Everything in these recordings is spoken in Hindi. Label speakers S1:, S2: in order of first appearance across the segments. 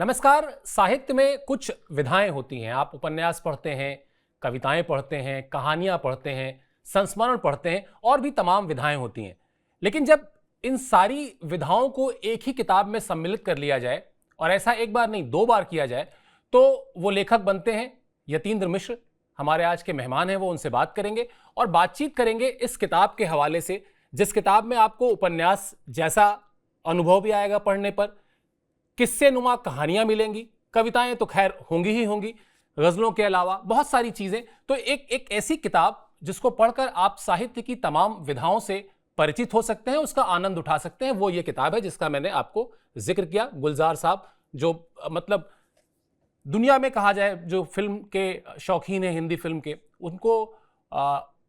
S1: नमस्कार। साहित्य में कुछ विधाएं होती हैं। आप उपन्यास पढ़ते हैं, कविताएं पढ़ते हैं, कहानियां पढ़ते हैं, संस्मरण पढ़ते हैं और भी तमाम विधाएं होती हैं। लेकिन जब इन सारी विधाओं को एक ही किताब में सम्मिलित कर लिया जाए, और ऐसा एक बार नहीं दो बार किया जाए, तो वो लेखक बनते हैं यतीन्द्र मिश्र। हमारे आज के मेहमान हैं, वो उनसे बात करेंगे और बातचीत करेंगे इस किताब के हवाले से, जिस किताब में आपको उपन्यास जैसा अनुभव भी आएगा पढ़ने पर, किस्से नुमा कहानियां मिलेंगी, कविताएं तो खैर होंगी ही होंगी, गजलों के अलावा बहुत सारी चीजें। तो एक ऐसी किताब जिसको पढ़कर आप साहित्य की तमाम विधाओं से परिचित हो सकते हैं, उसका आनंद उठा सकते हैं, वो ये किताब है जिसका मैंने आपको जिक्र किया। गुलजार साहब, जो मतलब दुनिया में कहा जाए जो फिल्म के शौकीन हैं, हिंदी फिल्म के, उनको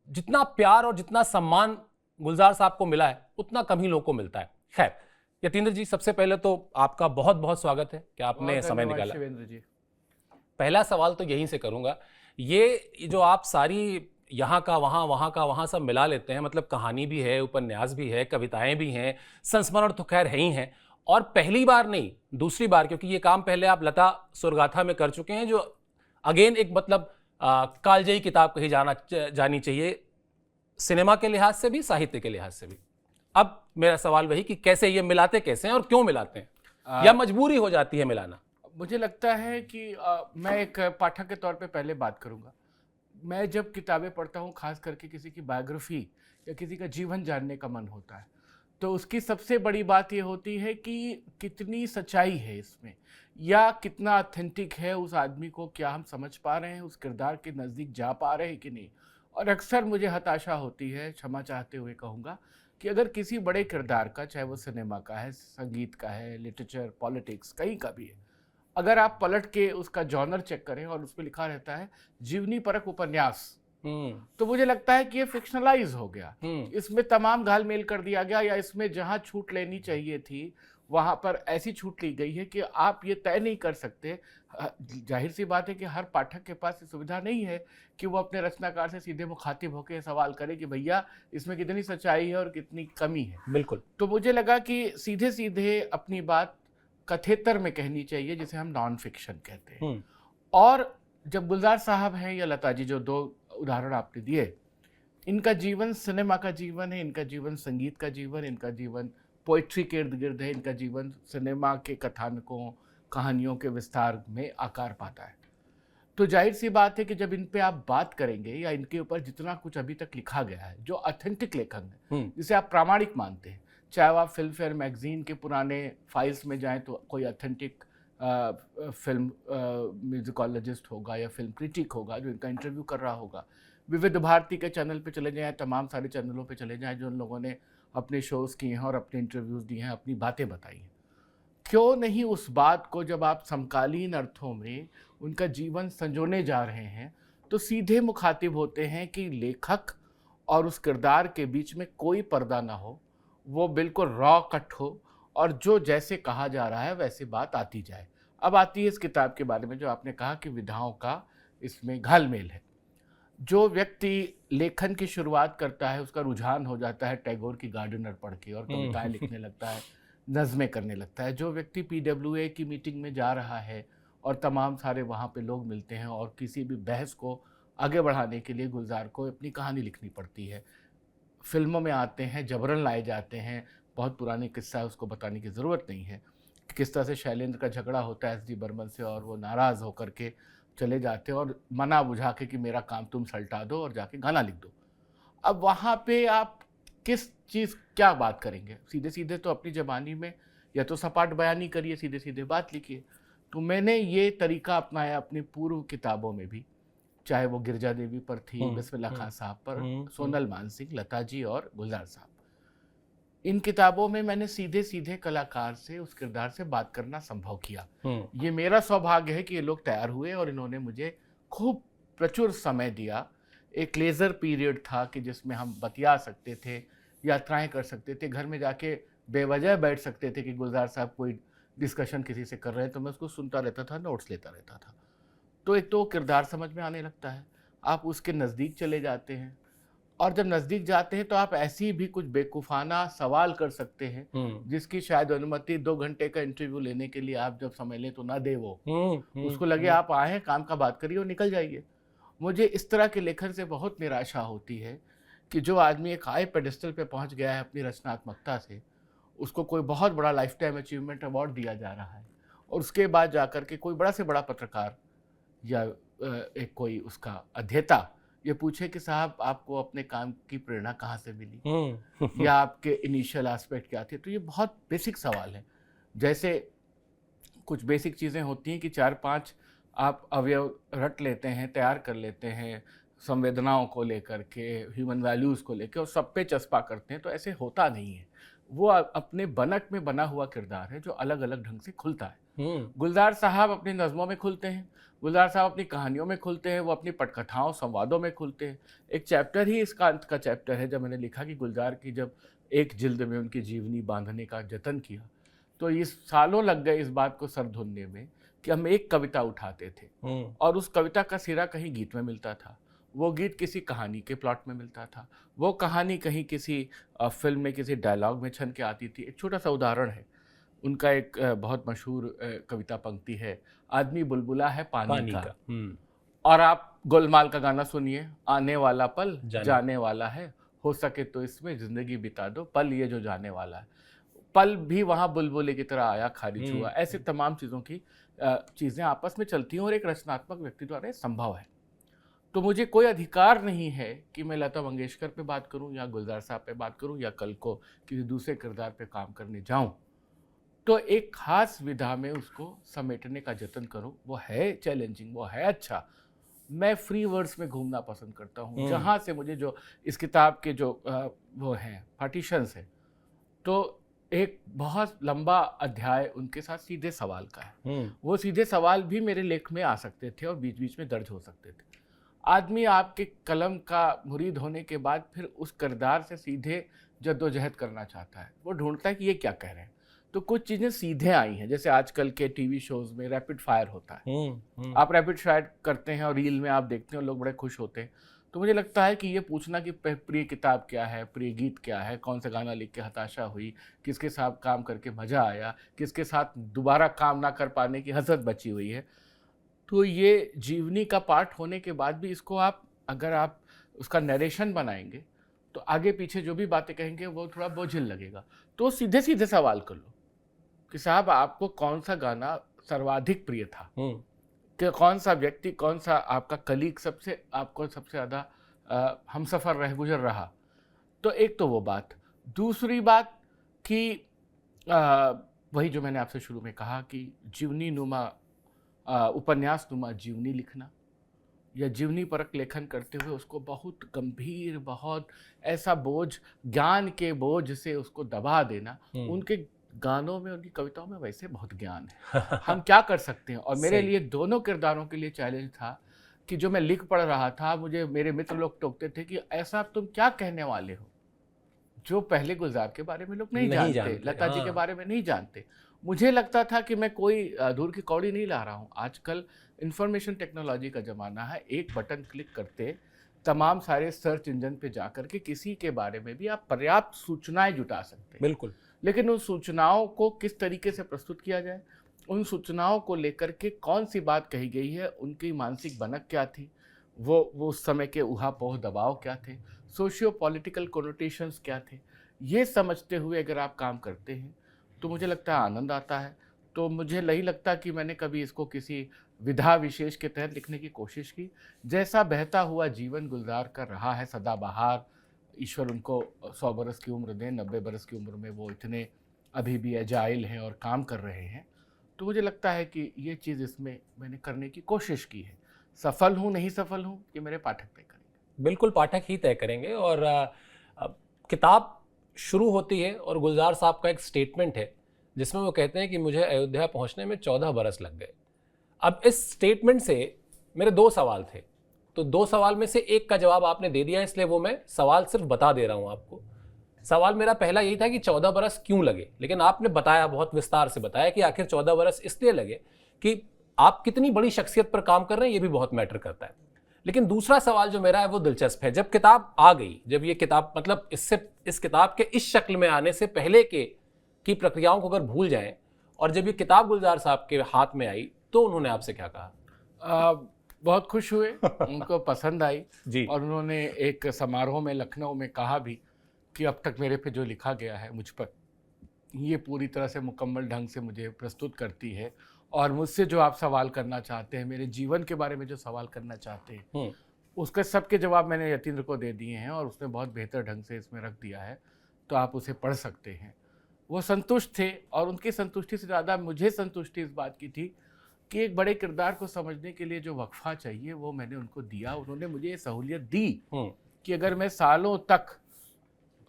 S1: जितना प्यार और जितना सम्मान गुलजार साहब को मिला है उतना कम ही लोगों को मिलता है। खैर यतीन्द्र जी, सबसे पहले तो आपका बहुत बहुत स्वागत है कि आपने समय निकाला।
S2: शिवेंद्र जी,
S1: पहला सवाल तो यहीं से करूंगा, ये जो आप सारी यहाँ का वहाँ, वहाँ का वहाँ सब मिला लेते हैं, मतलब कहानी भी है, उपन्यास भी है, कविताएं भी हैं, संस्मरण तो खैर है ही हैं, और पहली बार नहीं दूसरी बार, क्योंकि ये काम पहले आप लता सुरगाथा में कर चुके हैं, जो अगेन एक मतलब कालजयी किताब कही जानी चाहिए, सिनेमा के लिहाज से भी, साहित्य के लिहाज से भी। अब मेरा सवाल वही कि कैसे ये मिलाते कैसे हैं और क्यों मिलाते हैं, या मजबूरी हो जाती है मिलाना?
S2: मुझे लगता है कि मैं एक पाठक के तौर पे पहले बात करूंगा। मैं जब किताबें पढ़ता हूँ, खास करके किसी की बायोग्राफी या किसी का जीवन जानने का मन होता है, तो उसकी सबसे बड़ी बात ये होती है कि कितनी सच्चाई है इसमें, या कितना ऑथेंटिक है उस आदमी को, क्या हम समझ पा रहे हैं, उस किरदार के नज़दीक जा पा रहे हैं कि नहीं। और अक्सर मुझे हताशा होती है, क्षमा चाहते हुए कहूँगा, कि अगर किसी बड़े किरदार का, चाहे वो सिनेमा का है, संगीत का है, लिटरेचर, पॉलिटिक्स, कहीं का भी है, अगर आप पलट के उसका जॉनर चेक करें और उस पर लिखा रहता है जीवनी परक उपन्यास, तो मुझे लगता है कि ये फिक्शनलाइज हो गया। इसमें तमाम घाल मेल कर दिया गया, या इसमें जहां छूट लेनी चाहिए थी वहां पर ऐसी छूट ली गई है कि आप ये तय नहीं कर सकते। जाहिर सी बात है कि हर पाठक के पास ये सुविधा नहीं है कि वो अपने रचनाकार से सीधे मुखातिब होकर सवाल करे कि भैया इसमें कितनी सच्चाई है और कितनी कमी है।
S1: बिल्कुल।
S2: तो मुझे लगा कि सीधे सीधे अपनी बात कथेतर में कहनी चाहिए, जिसे हम नॉन फिक्शन कहते हैं। और जब गुलजार साहब हैं या लता जी, जो दो उदाहरण आपने दिए, इनका जीवन सिनेमा का जीवन है, इनका जीवन संगीत का जीवन, इनका जीवन पोइट्री के इर्द गिर्द है, इनका जीवन सिनेमा के कथानकों, कहानियों के विस्तार में आकार पाता है। तो जाहिर सी बात है कि जब इन पे आप बात करेंगे, या इनके ऊपर जितना कुछ अभी तक लिखा गया है, जो ऑथेंटिक लेखन है, जिसे आप प्रामाणिक मानते हैं, चाहे आप फिल्म फेयर मैगजीन के पुराने फाइल्स में जाएं तो कोई ऑथेंटिक फिल्म म्यूजिकोलॉजिस्ट होगा या फिल्म क्रिटिक होगा जो इनका इंटरव्यू कर रहा होगा, विविध भारती के चैनल पे चले जाएं, तमाम सारे चैनलों पे चले जाएं जो उन लोगों ने अपने शोज़ किए हैं और अपने इंटरव्यूज़ दिए हैं, अपनी बातें बताई हैं, क्यों नहीं उस बात को जब आप समकालीन अर्थों में उनका जीवन संजोने जा रहे हैं, तो सीधे मुखातिब होते हैं कि लेखक और उस किरदार के बीच में कोई पर्दा ना हो, वो बिल्कुल रॉ कट हो, और जो जैसे कहा जा रहा है वैसे बात आती जाए। अब आती है इस किताब के बारे में, जो आपने कहा कि विधाओं का इसमें घालमेल है। जो व्यक्ति लेखन की शुरुआत करता है, उसका रुझान हो जाता है टैगोर की गार्डनर पढ़ के और कविताएं लिखने लगता है, नज़में करने लगता है। जो व्यक्ति PWA की मीटिंग में जा रहा है और तमाम सारे वहाँ पे लोग मिलते हैं, और किसी भी बहस को आगे बढ़ाने के लिए गुलजार को अपनी कहानी लिखनी पड़ती है, फिल्मों में आते हैं, जबरन लाए जाते हैं, बहुत पुरानी किस्सा है, उसको बताने की ज़रूरत नहीं है, किस तरह से शैलेंद्र का झगड़ा होता है SD बर्मन से, और वो नाराज़ होकर के चले जाते हैं और मना बुझा के कि मेरा काम तुम सल्टा दो और जाके गाना लिख दो। अब वहाँ पे आप किस चीज़ क्या बात करेंगे? सीधे सीधे तो अपनी ज़बानी में या तो सपाट बयानी करिए, सीधे सीधे बात लिखिए। तो मैंने ये तरीका अपनाया अपनी पूर्व किताबों में भी, चाहे वो गिरजा देवी पर थी, बिस्मिल्लाह खां साहब पर, सोनल मानसिंह, लता जी और गुलजार साहब। इन किताबों में मैंने सीधे सीधे कलाकार से, उस किरदार से बात करना संभव किया। ये मेरा सौभाग्य है कि ये लोग तैयार हुए और इन्होंने मुझे खूब प्रचुर समय दिया। एक लेज़र पीरियड था कि जिसमें हम बतिया सकते थे, यात्राएं कर सकते थे, घर में जाके बेवजह बैठ सकते थे कि गुलजार साहब कोई डिस्कशन किसी से कर रहे हैं तो मैं उसको सुनता रहता था, नोट्स लेता रहता था। तो एक तो किरदार समझ में आने लगता है, आप उसके नज़दीक चले जाते हैं, और जब नजदीक जाते हैं तो आप ऐसी भी कुछ बेवकूफाना सवाल कर सकते हैं जिसकी शायद अनुमति 2 घंटे का इंटरव्यू लेने के लिए आप जब समय लें तो ना दे वो, उसको लगे आप आए हैं काम का बात करिए और निकल जाइए। मुझे इस तरह के लेखन से बहुत निराशा होती है कि जो आदमी एक हाई पेडेस्टल पे पहुंच गया है अपनी रचनात्मकता से, उसको कोई बहुत बड़ा लाइफ टाइम अचीवमेंट अवार्ड दिया जा रहा है और उसके बाद जाकर के कोई बड़ा से बड़ा पत्रकार या एक कोई उसका अध्येता ये पूछे कि साहब आपको अपने काम की प्रेरणा कहाँ से मिली या आपके इनिशियल एस्पेक्ट क्या थे। तो ये बहुत बेसिक सवाल है। जैसे कुछ बेसिक चीज़ें होती हैं कि 4-5 आप अवयव रट लेते हैं, तैयार कर लेते हैं संवेदनाओं को लेकर के, ह्यूमन वैल्यूज़ को लेकर और सब पे चस्पा करते हैं, तो ऐसे होता नहीं है। वो अपने बनक में बना हुआ किरदार है जो अलग अलग ढंग से खुलता है। गुलजार साहब अपनी नज़मों में खुलते हैं, गुलजार साहब अपनी कहानियों में खुलते हैं, वो अपनी पटकथाओं संवादों में खुलते हैं। एक चैप्टर ही इसका अंत का चैप्टर है जब मैंने लिखा कि गुलजार की जब एक जिल्द में उनकी जीवनी बांधने का जतन किया तो ये सालों लग गए इस बात को सर धुनने में कि हम एक कविता उठाते थे और उस कविता का सिरा कहीं गीत में मिलता था, वो गीत किसी कहानी के प्लॉट में मिलता था, वो कहानी कहीं किसी फिल्म में किसी डायलॉग में छन के आती थी। एक छोटा सा उदाहरण है, उनका एक बहुत मशहूर कविता पंक्ति है, आदमी बुलबुला है पानी का। और आप गोलमाल का गाना सुनिए, आने वाला पल जाने वाला है, हो सके तो इसमें जिंदगी बिता दो, पल ये जो जाने वाला है। पल भी वहाँ बुलबुले की तरह आया, खारिज हुआ। ऐसे तमाम चीज़ों की चीज़ें आपस में चलती हैं और एक रचनात्मक व्यक्ति द्वारा संभव है। तो मुझे कोई अधिकार नहीं है कि मैं लता मंगेशकर पे बात करूं या गुलजार साहब पे बात करूं या कल को किसी दूसरे किरदार पे काम करने जाऊं तो एक खास विधा में उसको समेटने का जतन करूं। वो है चैलेंजिंग, वो है अच्छा। मैं फ्री वर्ड्स में घूमना पसंद करता हूं, जहां से मुझे जो इस किताब के जो वो हैं पार्टीशंस हैं, तो एक बहुत लंबा अध्याय उनके साथ सीधे सवाल का है। वो सीधे सवाल भी मेरे लेख में आ सकते थे और बीच बीच में दर्ज हो सकते थे। आदमी आपके कलम का मुरीद होने के बाद फिर उस किरदार से सीधे जद्दोजहद करना चाहता है, वो ढूंढता है कि ये क्या कह रहे हैं। तो कुछ चीज़ें सीधे आई हैं, जैसे आजकल के टीवी शोज़ में रैपिड फायर होता है। आप रैपिड फायर करते हैं और रील में आप देखते हैं लोग बड़े खुश होते हैं। तो मुझे लगता है कि ये पूछना कि प्रिय किताब क्या है, प्रिय गीत क्या है, कौन सा गाना लिख के हताशा हुई, किसके साथ काम करके मज़ा आया, किसके साथ दोबारा काम ना कर पाने की हसरत बची हुई है, तो ये जीवनी का पार्ट होने के बाद भी इसको आप अगर आप उसका नरेशन बनाएंगे तो आगे पीछे जो भी बातें कहेंगे वो थोड़ा बोझिल लगेगा। तो सीधे सीधे सवाल कर लो कि साहब आपको कौन सा गाना सर्वाधिक प्रिय था, कि कौन सा व्यक्ति, कौन सा आपका कलीग आपको सबसे ज़्यादा हमसफ़र रह गुजर रहा। तो एक तो वो बात। दूसरी बात कि वही जो मैंने आपसे शुरू में कहा कि जीवनी नुमा उपन्यास नुमा जीवनी लिखना या जीवनी परक लेखन करते हुए उसको बहुत गंभीर, बहुत ऐसा बोझ, ज्ञान के बोझ से उसको दबा देना। उनके गानों में, उनकी कविताओं में वैसे बहुत ज्ञान है, हम क्या कर सकते हैं। और मेरे लिए दोनों किरदारों के लिए चैलेंज था कि जो मैं लिख पढ़ रहा था, मुझे मेरे मित्र लोग टोकते थे कि ऐसा तुम क्या कहने वाले हो जो पहले गुलजार के बारे में लोग नहीं जानते, लता जी के बारे में नहीं जानते। मुझे लगता था कि मैं कोई दूर की कौड़ी नहीं ला रहा हूँ। आजकल इंफॉर्मेशन टेक्नोलॉजी का ज़माना है, एक बटन क्लिक करते तमाम सारे सर्च इंजन पे जाकर के किसी के बारे में भी आप पर्याप्त सूचनाएं जुटा सकते हैं। बिल्कुल। लेकिन उन सूचनाओं को किस तरीके से प्रस्तुत किया जाए, उन सूचनाओं को लेकर के कौन सी बात कही गई है, उनकी मानसिक बनक क्या थी, वो उस समय के उहापोह दबाव क्या थे, सोशियो पॉलिटिकल कोनोटेशंस क्या थे, ये समझते हुए अगर आप काम करते हैं तो मुझे लगता है आनंद आता है। तो मुझे नहीं लगता कि मैंने कभी इसको किसी विधा विशेष के तहत लिखने की कोशिश की। जैसा बहता हुआ जीवन गुलजार का रहा है सदाबहार, ईश्वर उनको 100 बरस की उम्र दें, 90 बरस की उम्र में वो इतने अभी भी एजाइल हैं और काम कर रहे हैं, तो मुझे लगता है कि ये चीज़ इसमें मैंने करने की कोशिश की है। सफल हूँ नहीं सफल हूँ ये मेरे पाठक तय करेंगे।
S1: बिल्कुल, पाठक ही तय करेंगे। और किताब शुरू होती है और गुलजार साहब का एक स्टेटमेंट है जिसमें वो कहते हैं कि मुझे अयोध्या पहुंचने में 14 बरस लग गए। अब इस स्टेटमेंट से मेरे 2 सवाल थे, तो 2 सवाल में से एक का जवाब आपने दे दिया, इसलिए वो मैं सवाल सिर्फ बता दे रहा हूं आपको। सवाल मेरा पहला यही था कि 14 बरस क्यों लगे, लेकिन आपने बताया, बहुत विस्तार से बताया कि आखिर 14 बरस इसलिए लगे कि आप कितनी बड़ी शख्सियत पर काम कर रहे हैं, ये भी बहुत मैटर करता है। लेकिन दूसरा सवाल जो मेरा है वो दिलचस्प है। जब किताब आ गई, जब ये किताब मतलब इस किताब के इस शक्ल में आने से पहले की प्रक्रियाओं को अगर भूल जाएं, और जब ये किताब गुलजार साहब के हाथ में आई तो उन्होंने आपसे क्या कहा?
S2: बहुत खुश हुए, उनको पसंद आई
S1: जी।
S2: और उन्होंने एक समारोह में लखनऊ में कहा भी कि अब तक मेरे पे जो लिखा गया है मुझ पर, ये पूरी तरह से मुकम्मल ढंग से मुझे प्रस्तुत करती है, और मुझसे जो आप सवाल करना चाहते हैं, मेरे जीवन के बारे में जो सवाल करना चाहते हैं, उसके सबके जवाब मैंने यतीन्द्र को दे दिए हैं और उसने बहुत बेहतर ढंग से इसमें रख दिया है, तो आप उसे पढ़ सकते हैं। वो संतुष्ट थे, और उनकी संतुष्टि से ज़्यादा मुझे संतुष्टि इस बात की थी कि एक बड़े किरदार को समझने के लिए जो वक्फा चाहिए वो मैंने उनको दिया। उन्होंने मुझे ये सहूलियत दी कि अगर मैं सालों तक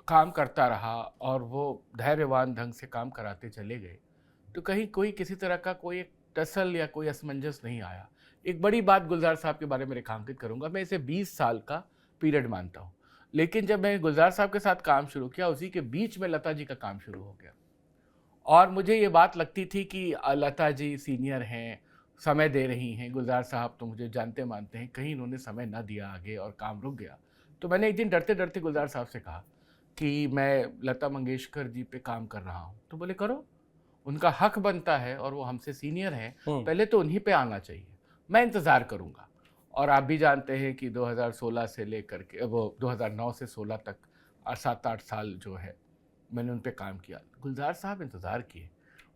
S2: काम करता रहा और वो धैर्यवान ढंग से काम कराते चले गए, तो कहीं कोई किसी तरह का कोई एक टसल या कोई असमंजस नहीं आया। एक बड़ी बात गुलजार साहब के बारे में रेखांकित करूंगा, मैं इसे 20 साल का पीरियड मानता हूँ, लेकिन जब मैं गुलजार साहब के साथ काम शुरू किया, उसी के बीच में लता जी का काम शुरू हो गया, और मुझे ये बात लगती थी कि लता जी सीनियर हैं, समय दे रही हैं, गुलजार साहब तो मुझे जानते मानते हैं, कहीं इन्होंने समय ना दिया आगे और काम रुक गया। तो मैंने एक दिन डरते डरते गुलजार साहब से कहा कि मैं लता मंगेशकर जी पे काम कर रहा हूँ। तो बोले करो, उनका हक बनता है और वो हमसे सीनियर हैं, पहले तो उन्हीं पे आना चाहिए, मैं इंतज़ार करूँगा। और आप भी जानते हैं कि 2016 से लेकर के वो 2009 से 16 तक 7-8 साल जो है मैंने उन पे काम किया। गुलजार साहब इंतज़ार किए,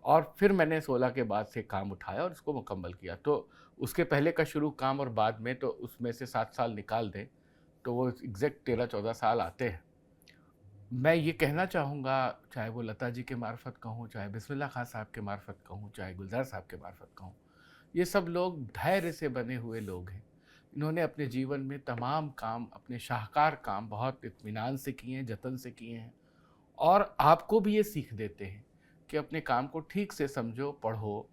S2: और फिर मैंने 16 के बाद से काम उठाया और इसको मुकम्मल किया। तो उसके पहले का शुरू काम और बाद में, तो उसमें से 7 साल निकाल दें तो वो एग्जैक्ट 13-14 साल आते हैं। मैं ये कहना चाहूँगा, चाहे वो लता जी के मार्फत कहूँ, चाहे बिस्मिल्लाह खान साहब के मार्फत कहूँ, चाहे गुलजार साहब के मार्फत कहूँ, ये सब लोग धैर्य से बने हुए लोग हैं। इन्होंने अपने जीवन में तमाम काम, अपने शाहकार काम बहुत इत्मीनान से किए हैं, जतन से किए हैं, और आपको भी ये सीख देते हैं कि अपने काम को ठीक से समझो, पढ़ो,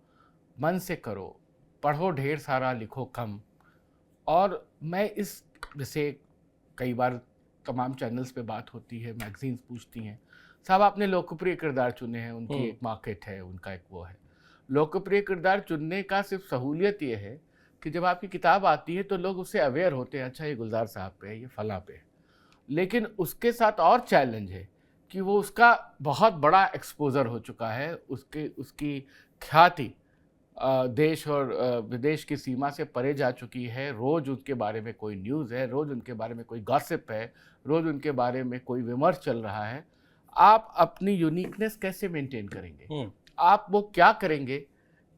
S2: मन से करो, पढ़ो ढेर सारा, लिखो कम। और मैं इस, जैसे कई बार तमाम चैनल्स पे बात होती है, मैगजीन्स पूछती हैं, साहब आपने लोकप्रिय किरदार चुने हैं, उनकी एक मार्केट है, उनका एक वो है। लोकप्रिय किरदार चुनने का सिर्फ सहूलियत ये है कि जब आपकी किताब आती है तो लोग उससे अवेयर होते हैं, अच्छा ये गुलजार साहब पे है, ये फलां पे है। लेकिन उसके साथ और चैलेंज है कि वो उसका बहुत बड़ा एक्सपोजर हो चुका है, उसकी ख्याति देश और विदेश की सीमा से परे जा चुकी है। रोज़ उनके बारे में कोई न्यूज़ है, रोज़ उनके बारे में कोई गॉसिप है, रोज़ उनके बारे में कोई विमर्श चल रहा है। आप अपनी यूनिकनेस कैसे मेंटेन करेंगे? आप वो क्या करेंगे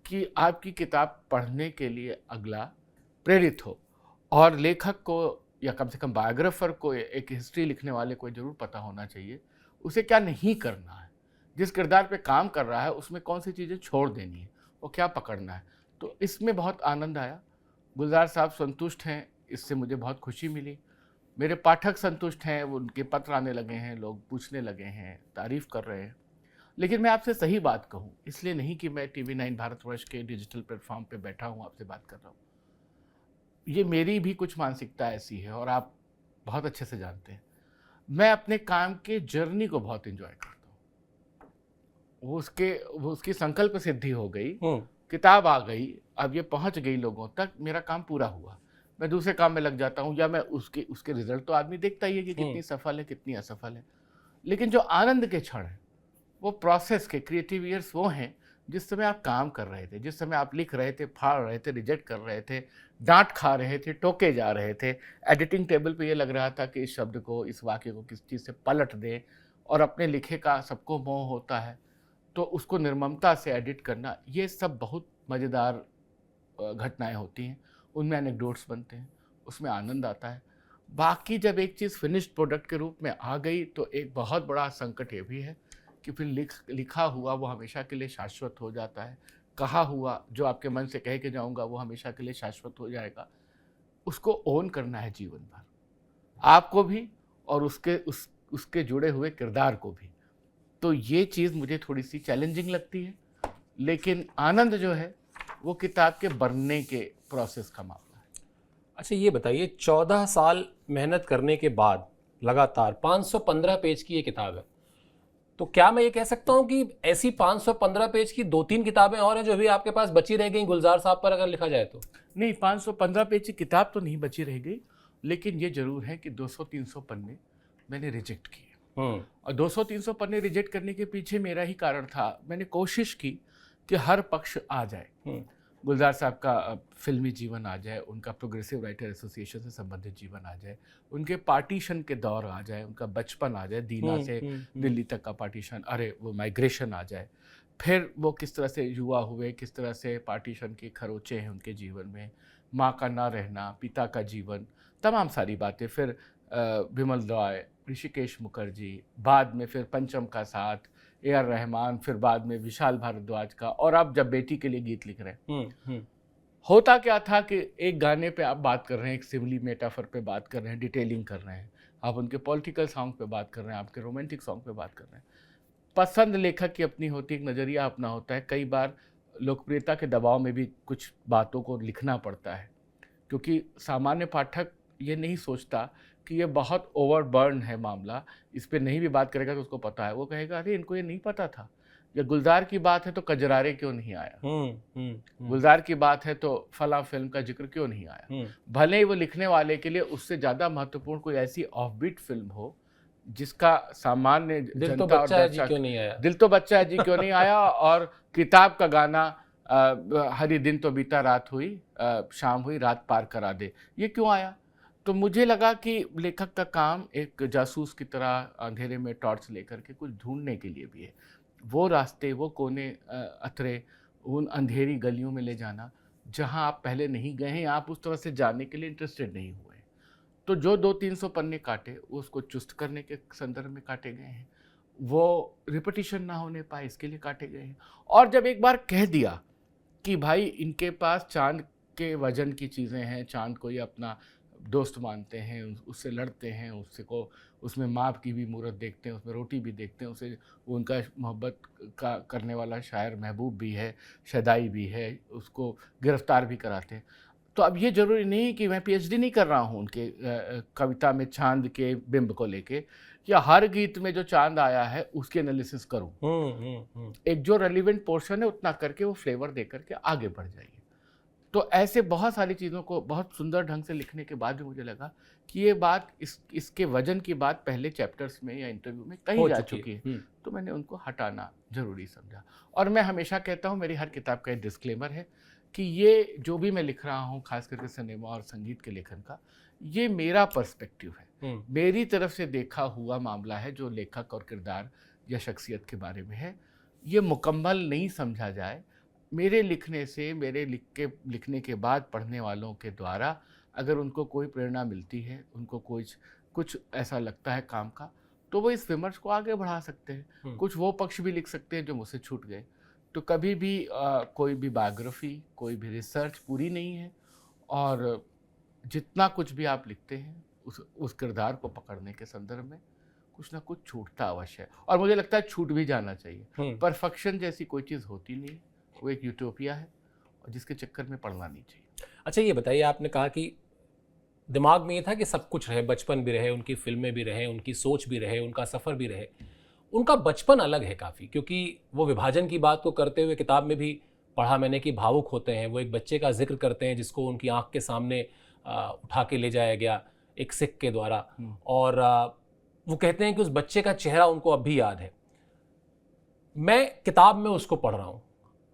S2: कि आपकी किताब पढ़ने के लिए अगला प्रेरित हो? और लेखक को, या कम से कम बायोग्राफर को, एक हिस्ट्री लिखने वाले को ज़रूर पता होना चाहिए उसे क्या नहीं करना है, जिस किरदार पे काम कर रहा है उसमें कौन सी चीज़ें छोड़ देनी है, वो क्या पकड़ना है। तो इसमें बहुत आनंद आया। गुलजार साहब संतुष्ट हैं, इससे मुझे बहुत खुशी मिली। मेरे पाठक संतुष्ट हैं, वो उनके पत्र आने लगे हैं, लोग पूछने लगे हैं, तारीफ़ कर रहे हैं। लेकिन मैं आपसे सही बात कहूँ, इसलिए नहीं कि मैं TV9 भारतवर्ष के डिजिटल प्लेटफॉर्म पे बैठा हूँ आपसे बात कर रहा हूँ, ये मेरी भी कुछ मानसिकता ऐसी है और आप बहुत अच्छे से जानते हैं। मैं अपने काम के जर्नी को बहुत एंजॉय करता हूँ। वो उसकी संकल्प सिद्धि हो गई, किताब आ गई, अब ये पहुँच गई लोगों तक, मेरा काम पूरा हुआ, मैं दूसरे काम में लग जाता हूँ, या मैं उसके रिजल्ट तो आदमी देखता ही है कि कितनी सफल है, कितनी असफल है। लेकिन जो आनंद के क्षण हैं, वो प्रोसेस के क्रिएटिव ईयर्स वो हैं जिस समय आप काम कर रहे थे, जिस समय आप लिख रहे थे, फाड़ रहे थे, रिजेक्ट कर रहे थे, डांट खा रहे थे, टोके जा रहे थे, एडिटिंग टेबल पे ये लग रहा था कि इस शब्द को, इस वाक्य को किस चीज़ से पलट दें, और अपने लिखे का सबको मोह होता है तो उसको निर्ममता से एडिट करना, ये सब बहुत मज़ेदार घटनाएं होती हैं, उनमें एनेक्डोट्स बनते हैं, उसमें आनंद आता है। बाकी जब एक चीज़ फिनिश्ड प्रोडक्ट के रूप में आ गई तो एक बहुत बड़ा संकट ये भी है कि फिर लिखा हुआ वो हमेशा के लिए शाश्वत हो जाता है, कहा हुआ जो आपके मन से कह के जाऊंगा वो हमेशा के लिए शाश्वत हो जाएगा। उसको ओन करना है जीवन भर, आपको भी और उसके जुड़े हुए किरदार को भी। तो ये चीज़ मुझे थोड़ी सी चैलेंजिंग लगती है, लेकिन आनंद जो है वो किताब के बनने के प्रोसेस का मामला है।
S1: अच्छा ये बताइए, 14 साल मेहनत करने के बाद लगातार 515 पेज की ये किताब है, तो क्या मैं ये कह सकता हूँ कि ऐसी 515 पेज की 2-3 किताबें और हैं जो भी आपके पास बची रह गई गुलजार साहब पर अगर लिखा जाए तो?
S2: नहीं, 515 पेज की किताब तो नहीं बची रह गई, लेकिन ये जरूर है कि 200-300 पन्ने मैंने रिजेक्ट किए। और 200-300 पन्ने रिजेक्ट करने के पीछे मेरा ही कारण था। मैंने कोशिश की कि हर पक्ष आ जाए। गुलजार साहब का फिल्मी जीवन आ जाए, उनका प्रोग्रेसिव राइटर एसोसिएशन से संबंधित जीवन आ जाए, उनके पार्टीशन के दौर आ जाए, उनका बचपन आ जाए, दीना से दिल्ली तक का पार्टीशन, वो माइग्रेशन आ जाए, फिर वो किस तरह से युवा हुए, किस तरह से पार्टीशन के खरोचे हैं उनके जीवन में, माँ का ना रहना, पिता का जीवन, तमाम सारी बातें, फिर विमल रॉय, ऋषिकेश मुखर्जी, बाद में फिर पंचम का साथ, AR रहमान, फिर बाद में विशाल भारद्वाज का, और अब जब बेटी के लिए गीत लिख रहे हैं। होता क्या था कि एक गाने पे आप बात कर रहे हैं, एक सिमिली मेटाफर पे बात कर रहे हैं, डिटेलिंग कर रहे हैं, आप उनके पॉलिटिकल सॉन्ग पे बात कर रहे हैं, आपके रोमांटिक सॉन्ग पे बात कर रहे हैं। पसंद लेखक की अपनी होती है, एक नज़रिया अपना होता है। कई बार लोकप्रियता के दबाव में भी कुछ बातों को लिखना पड़ता है, क्योंकि सामान्य पाठक ये नहीं सोचता कि ये बहुत ओवरबर्न है मामला, इस पे नहीं भी बात करेगा तो उसको पता है, वो कहेगा अरे इनको ये नहीं पता था, या गुलजार की बात है तो कजरारे क्यों नहीं आया, गुलजार की बात है तो फला फिल्म का जिक्र क्यों नहीं आया। भले ही वो लिखने वाले के लिए उससे ज़्यादा महत्वपूर्ण कोई ऐसी ऑफबीट फिल्म हो जिसका सामान्य
S1: दिल तो बच्चा है जी क्यों नहीं आया,
S2: दिल तो बच्चा है जी क्यों नहीं आया, और किताब का गाना हरी दिन तो बीता रात हुई, शाम हुई रात पार करा दे, ये क्यों आया। तो मुझे लगा कि लेखक का काम एक जासूस की तरह अंधेरे में टॉर्च लेकर के कुछ ढूंढने के लिए भी है, वो रास्ते, वो कोने अतरे, उन अंधेरी गलियों में ले जाना जहां आप पहले नहीं गए हैं, आप उस तरह से जाने के लिए इंटरेस्टेड नहीं हुए। तो जो 200-300 पन्ने काटे उसको चुस्त करने के संदर्भ में काटे गए हैं, वो रिपीटिशन ना होने पाए इसके लिए काटे गए हैं। और जब एक बार कह दिया कि भाई इनके पास चांद के वजन की चीज़ें हैं, चांद को ये अपना दोस्त मानते हैं, उससे लड़ते हैं, उससे को उसमें माँ की भी मूरत देखते हैं, उसमें रोटी भी देखते हैं, उसे उनका मोहब्बत का करने वाला शायर महबूब भी है, शदाई भी है, उसको गिरफ्तार भी कराते हैं। तो अब ये ज़रूरी नहीं कि मैं PhD नहीं कर रहा हूँ उनके कविता में चांद के बिंब को लेके, या हर गीत में जो चांद आया है उसके एनालिसिस करूँ। एक जो रेलिवेंट पोर्शन है उतना करके वो फ्लेवर दे करके आगे बढ़ जाइए। तो ऐसे बहुत सारी चीज़ों को बहुत सुंदर ढंग से लिखने के बाद भी मुझे लगा कि ये बात इसके वजन की बात पहले चैप्टर्स में या इंटरव्यू में कही जा चुकी है, तो मैंने उनको हटाना ज़रूरी समझा। और मैं हमेशा कहता हूँ, मेरी हर किताब का एक डिस्क्लेमर है कि ये जो भी मैं लिख रहा हूँ, खास करके सिनेमा और संगीत के लेखन का, ये मेरा पर्सपेक्टिव है, मेरी तरफ से देखा हुआ मामला है, जो लेखक और किरदार या शख्सियत के बारे में है। ये मुकम्मल नहीं समझा जाए। मेरे लिखने से, मेरे लिखने के बाद पढ़ने वालों के द्वारा अगर उनको कोई प्रेरणा मिलती है, उनको कुछ ऐसा लगता है काम का, तो वो इस विमर्श को आगे बढ़ा सकते हैं। कुछ वो पक्ष भी लिख सकते हैं जो मुझसे छूट गए। तो कभी भी कोई भी बायोग्राफी, कोई भी रिसर्च पूरी नहीं है, और जितना कुछ भी आप लिखते हैं उस किरदार को पकड़ने के संदर्भ में कुछ ना कुछ छूटता अवश्य है, और मुझे लगता है छूट भी जाना चाहिए। परफेक्शन जैसी कोई चीज़ होती नहीं, वो एक यूटोपिया है और जिसके चक्कर में पड़ना नहीं चाहिए।
S1: अच्छा, ये बताइए, आपने कहा कि दिमाग में ये था कि सब कुछ रहे, बचपन भी रहे, उनकी फिल्में भी रहे, उनकी सोच भी रहे, उनका सफ़र भी रहे। उनका बचपन अलग है काफ़ी, क्योंकि वो विभाजन की बात को करते हुए किताब में भी पढ़ा मैंने कि भावुक होते हैं। वो एक बच्चे का जिक्र करते हैं जिसको उनकी आंख के सामने उठा के ले जाया गया एक सिख के द्वारा, और वो कहते हैं कि उस बच्चे का चेहरा उनको अब भी याद है। मैं किताब में उसको पढ़ रहा हूँ,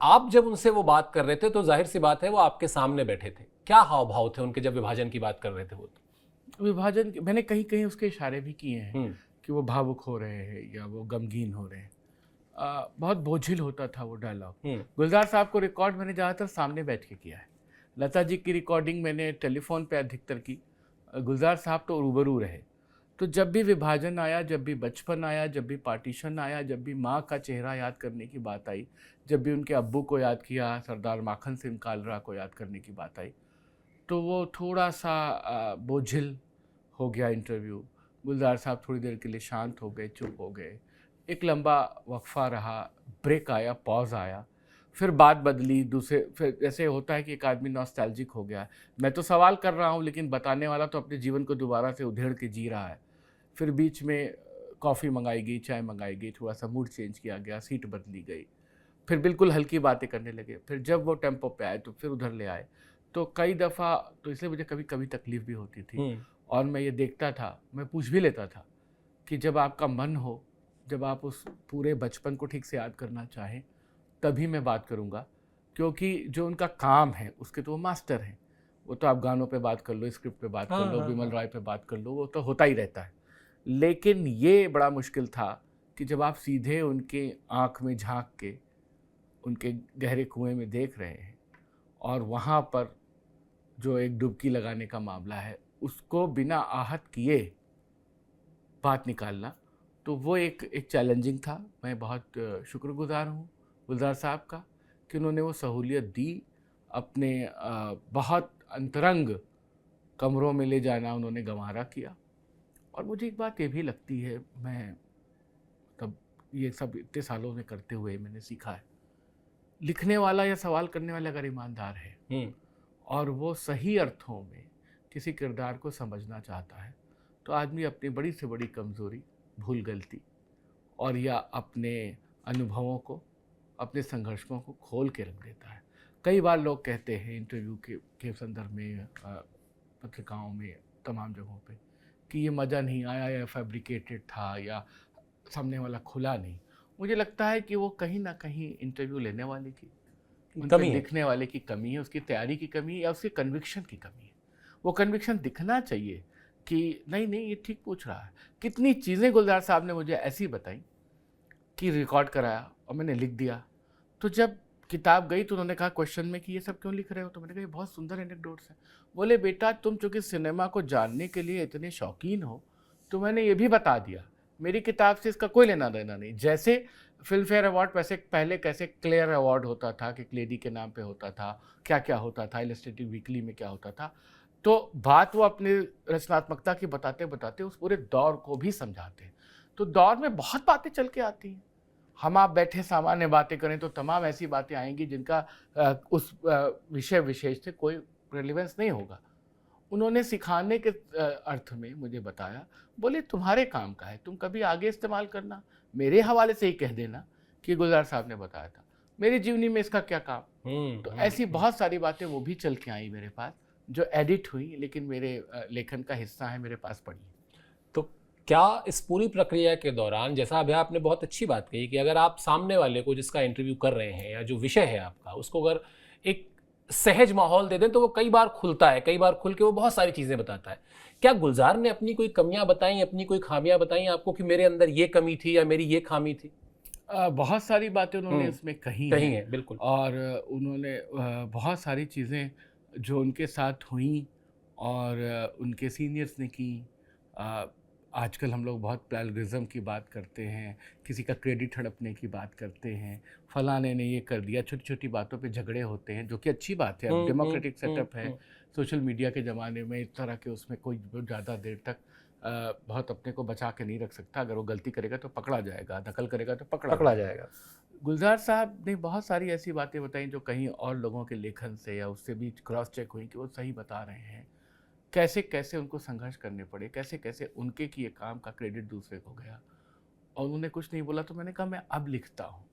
S1: आप जब उनसे वो बात कर रहे थे तो जाहिर सी बात है वो आपके सामने बैठे थे, क्या हाव भाव थे उनके जब विभाजन की बात कर रहे थे? वो तो
S2: विभाजन मैंने कहीं कहीं उसके इशारे भी किए हैं कि वो भावुक हो रहे हैं या वो गमगीन हो रहे हैं। बहुत बोझिल होता था वो डायलॉग। गुलजार साहब को रिकॉर्ड मैंने ज़्यादातर सामने बैठ के किया है। लता जी की रिकॉर्डिंग मैंने टेलीफोन पे अधिकतर की। गुलजार साहब तो रूबरू रहे। तो जब भी विभाजन आया, जब भी बचपन आया, जब भी पार्टीशन आया, जब भी माँ का चेहरा याद करने की बात आई, जब भी उनके अब्बू को याद किया, सरदार माखन सिंह कालरा को याद करने की बात आई, तो वो थोड़ा सा बोझिल हो गया इंटरव्यू। गुलजार साहब थोड़ी देर के लिए शांत हो गए, चुप हो गए, एक लंबा वक्फा रहा, ब्रेक आया, पॉज आया, फिर बात बदली। फिर ऐसे होता है कि एक आदमी नॉस्टैल्जिक हो गया। मैं तो सवाल कर रहा हूँ लेकिन बताने वाला तो अपने जीवन को दोबारा से उधेड़ के जी रहा है। फिर बीच में कॉफ़ी मंगाई गई, चाय मंगाई गई, थोड़ा सा मूड चेंज किया गया, सीट बदली गई, फिर बिल्कुल हल्की बातें करने लगे, फिर जब वो टेम्पो पे आए तो फिर उधर ले आए। तो कई दफ़ा तो इसलिए मुझे कभी कभी तकलीफ़ भी होती थी और मैं ये देखता था, मैं पूछ भी लेता था कि जब आपका मन हो, जब आप उस पूरे बचपन को ठीक से याद करना चाहें, तभी मैं बात करूँगा, क्योंकि जो उनका काम है उसके तो वो मास्टर हैं। वो तो आप गानों पे बात कर लो, स्क्रिप्ट पे बात कर लो, विमल रॉय पे बात कर लो, वो तो होता ही रहता है। लेकिन ये बड़ा मुश्किल था कि जब आप सीधे उनके आँख में झांक के उनके गहरे कुएं में देख रहे हैं और वहाँ पर जो एक डुबकी लगाने का मामला है उसको बिना आहत किए बात निकालना, तो वो एक चैलेंजिंग था। मैं बहुत शुक्रगुजार हूँ गुलजार साहब का कि उन्होंने वो सहूलियत दी। अपने बहुत अंतरंग कमरों में ले जाना उन्होंने गंवारा किया। और मुझे एक बात ये भी लगती है, मैं तब ये सब इतने सालों में करते हुए मैंने सीखा है, लिखने वाला या सवाल करने वाला अगर ईमानदार है और वो सही अर्थों में किसी किरदार को समझना चाहता है, तो आदमी अपनी बड़ी से बड़ी कमज़ोरी, भूल गलती और या अपने अनुभवों को, अपने संघर्षों को खोल के रख देता है। कई बार लोग कहते हैं इंटरव्यू के संदर्भ में, पत्रिकाओं में, तमाम जगहों पे, कि ये मज़ा नहीं आया या फैब्रिकेटेड था या सामने वाला खुला नहीं। मुझे लगता है कि वो कहीं ना कहीं इंटरव्यू लेने वाले की कमी, लिखने वाले की कमी है, उसकी तैयारी की कमी है या उसके कन्विक्शन की कमी है। वो कन्विक्शन दिखना चाहिए कि नहीं नहीं ये ठीक पूछ रहा है। कितनी चीज़ें गुलजार साहब ने मुझे ऐसी बताई कि रिकॉर्ड कराया और मैंने लिख दिया। तो जब किताब गई तो उन्होंने कहा क्वेश्चन में कि ये सब क्यों लिख रहे हो, तो मैंने कहा ये बहुत सुंदर एनेक्डोट्स हैं। बोले बेटा तुम चूँकि सिनेमा को जानने के लिए इतने शौकीन हो तो मैंने ये भी बता दिया, मेरी किताब से इसका कोई लेना देना नहीं। जैसे फिल्म फेयर अवार्ड वैसे पहले कैसे क्लेयर अवार्ड होता था कि क्लेडी के नाम पे होता था, क्या क्या होता था, इलस्ट्रेटिव वीकली में क्या होता था, तो बात वो अपने रचनात्मकता की बताते बताते उस पूरे दौर को भी समझाते हैं। तो दौर में बहुत बातें चल के आती हैं। हम आप बैठे सामान्य बातें करें तो तमाम ऐसी बातें आएंगी जिनका उस विषय विशेष से कोई रेलिवेंस नहीं होगा। उन्होंने सिखाने के अर्थ में मुझे बताया, बोले तुम्हारे काम का है, तुम कभी आगे इस्तेमाल करना, मेरे हवाले से ही कह देना कि गुलजार साहब ने बताया था, मेरी जीवनी में इसका क्या काम। तो ऐसी बहुत सारी बातें वो भी चल के आई मेरे पास, जो एडिट हुई लेकिन मेरे लेखन का हिस्सा है, मेरे पास पड़ी।
S1: तो क्या इस पूरी प्रक्रिया के दौरान, जैसा अभी आपने बहुत अच्छी बात कही कि अगर आप सामने वाले को जिसका इंटरव्यू कर रहे हैं या जो विषय है आपका, उसको अगर एक सहज माहौल दे दें तो वो कई बार खुलता है, कई बार खुल के वो बहुत सारी चीज़ें बताता है। क्या गुलजार ने अपनी कोई कमियां बताई, अपनी कोई खामियां बताई आपको कि मेरे अंदर ये कमी थी या मेरी ये खामी थी?
S2: बहुत सारी बातें उन्होंने इसमें कही हैं,
S1: बिल्कुल।
S2: और उन्होंने बहुत सारी चीज़ें जो उनके साथ हुई और उनके सीनियर्स ने की। आजकल हम लोग बहुत प्लेगरिज्म की बात करते हैं, किसी का क्रेडिट हड़पने की बात करते हैं, फलाने ने ये कर दिया, छोटी छोटी बातों पे झगड़े होते हैं, जो कि अच्छी बात है। अब डेमोक्रेटिक सेटअप है, सोशल मीडिया के ज़माने में इस तरह के उसमें कोई ज़्यादा देर तक बहुत अपने को बचा के नहीं रख सकता। अगर वो गलती करेगा तो पकड़ा जाएगा, दखल करेगा तो पकड़ा जाएगा। गुलजार साहब ने बहुत सारी ऐसी बातें बताई जो कहीं और लोगों के लेखन से या उससे भी क्रॉस चेक हुई कि वो सही बता रहे हैं। कैसे कैसे उनको संघर्ष करने पड़े, कैसे कैसे उनके किए काम का क्रेडिट दूसरे को गया, और उन्होंने कुछ नहीं बोला। तो मैंने कहा मैं अब लिखता हूँ,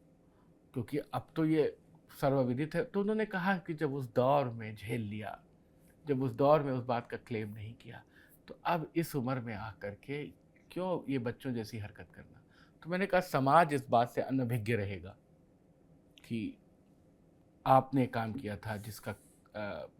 S2: क्योंकि अब तो ये सर्वविदित है। तो उन्होंने कहा कि जब उस दौर में झेल लिया, जब उस दौर में उस बात का क्लेम नहीं किया, तो अब इस उम्र में आकर के क्यों ये बच्चों जैसी हरकत करना। तो मैंने कहा समाज इस बात से अनभिज्ञ रहेगा कि आपने काम किया था जिसका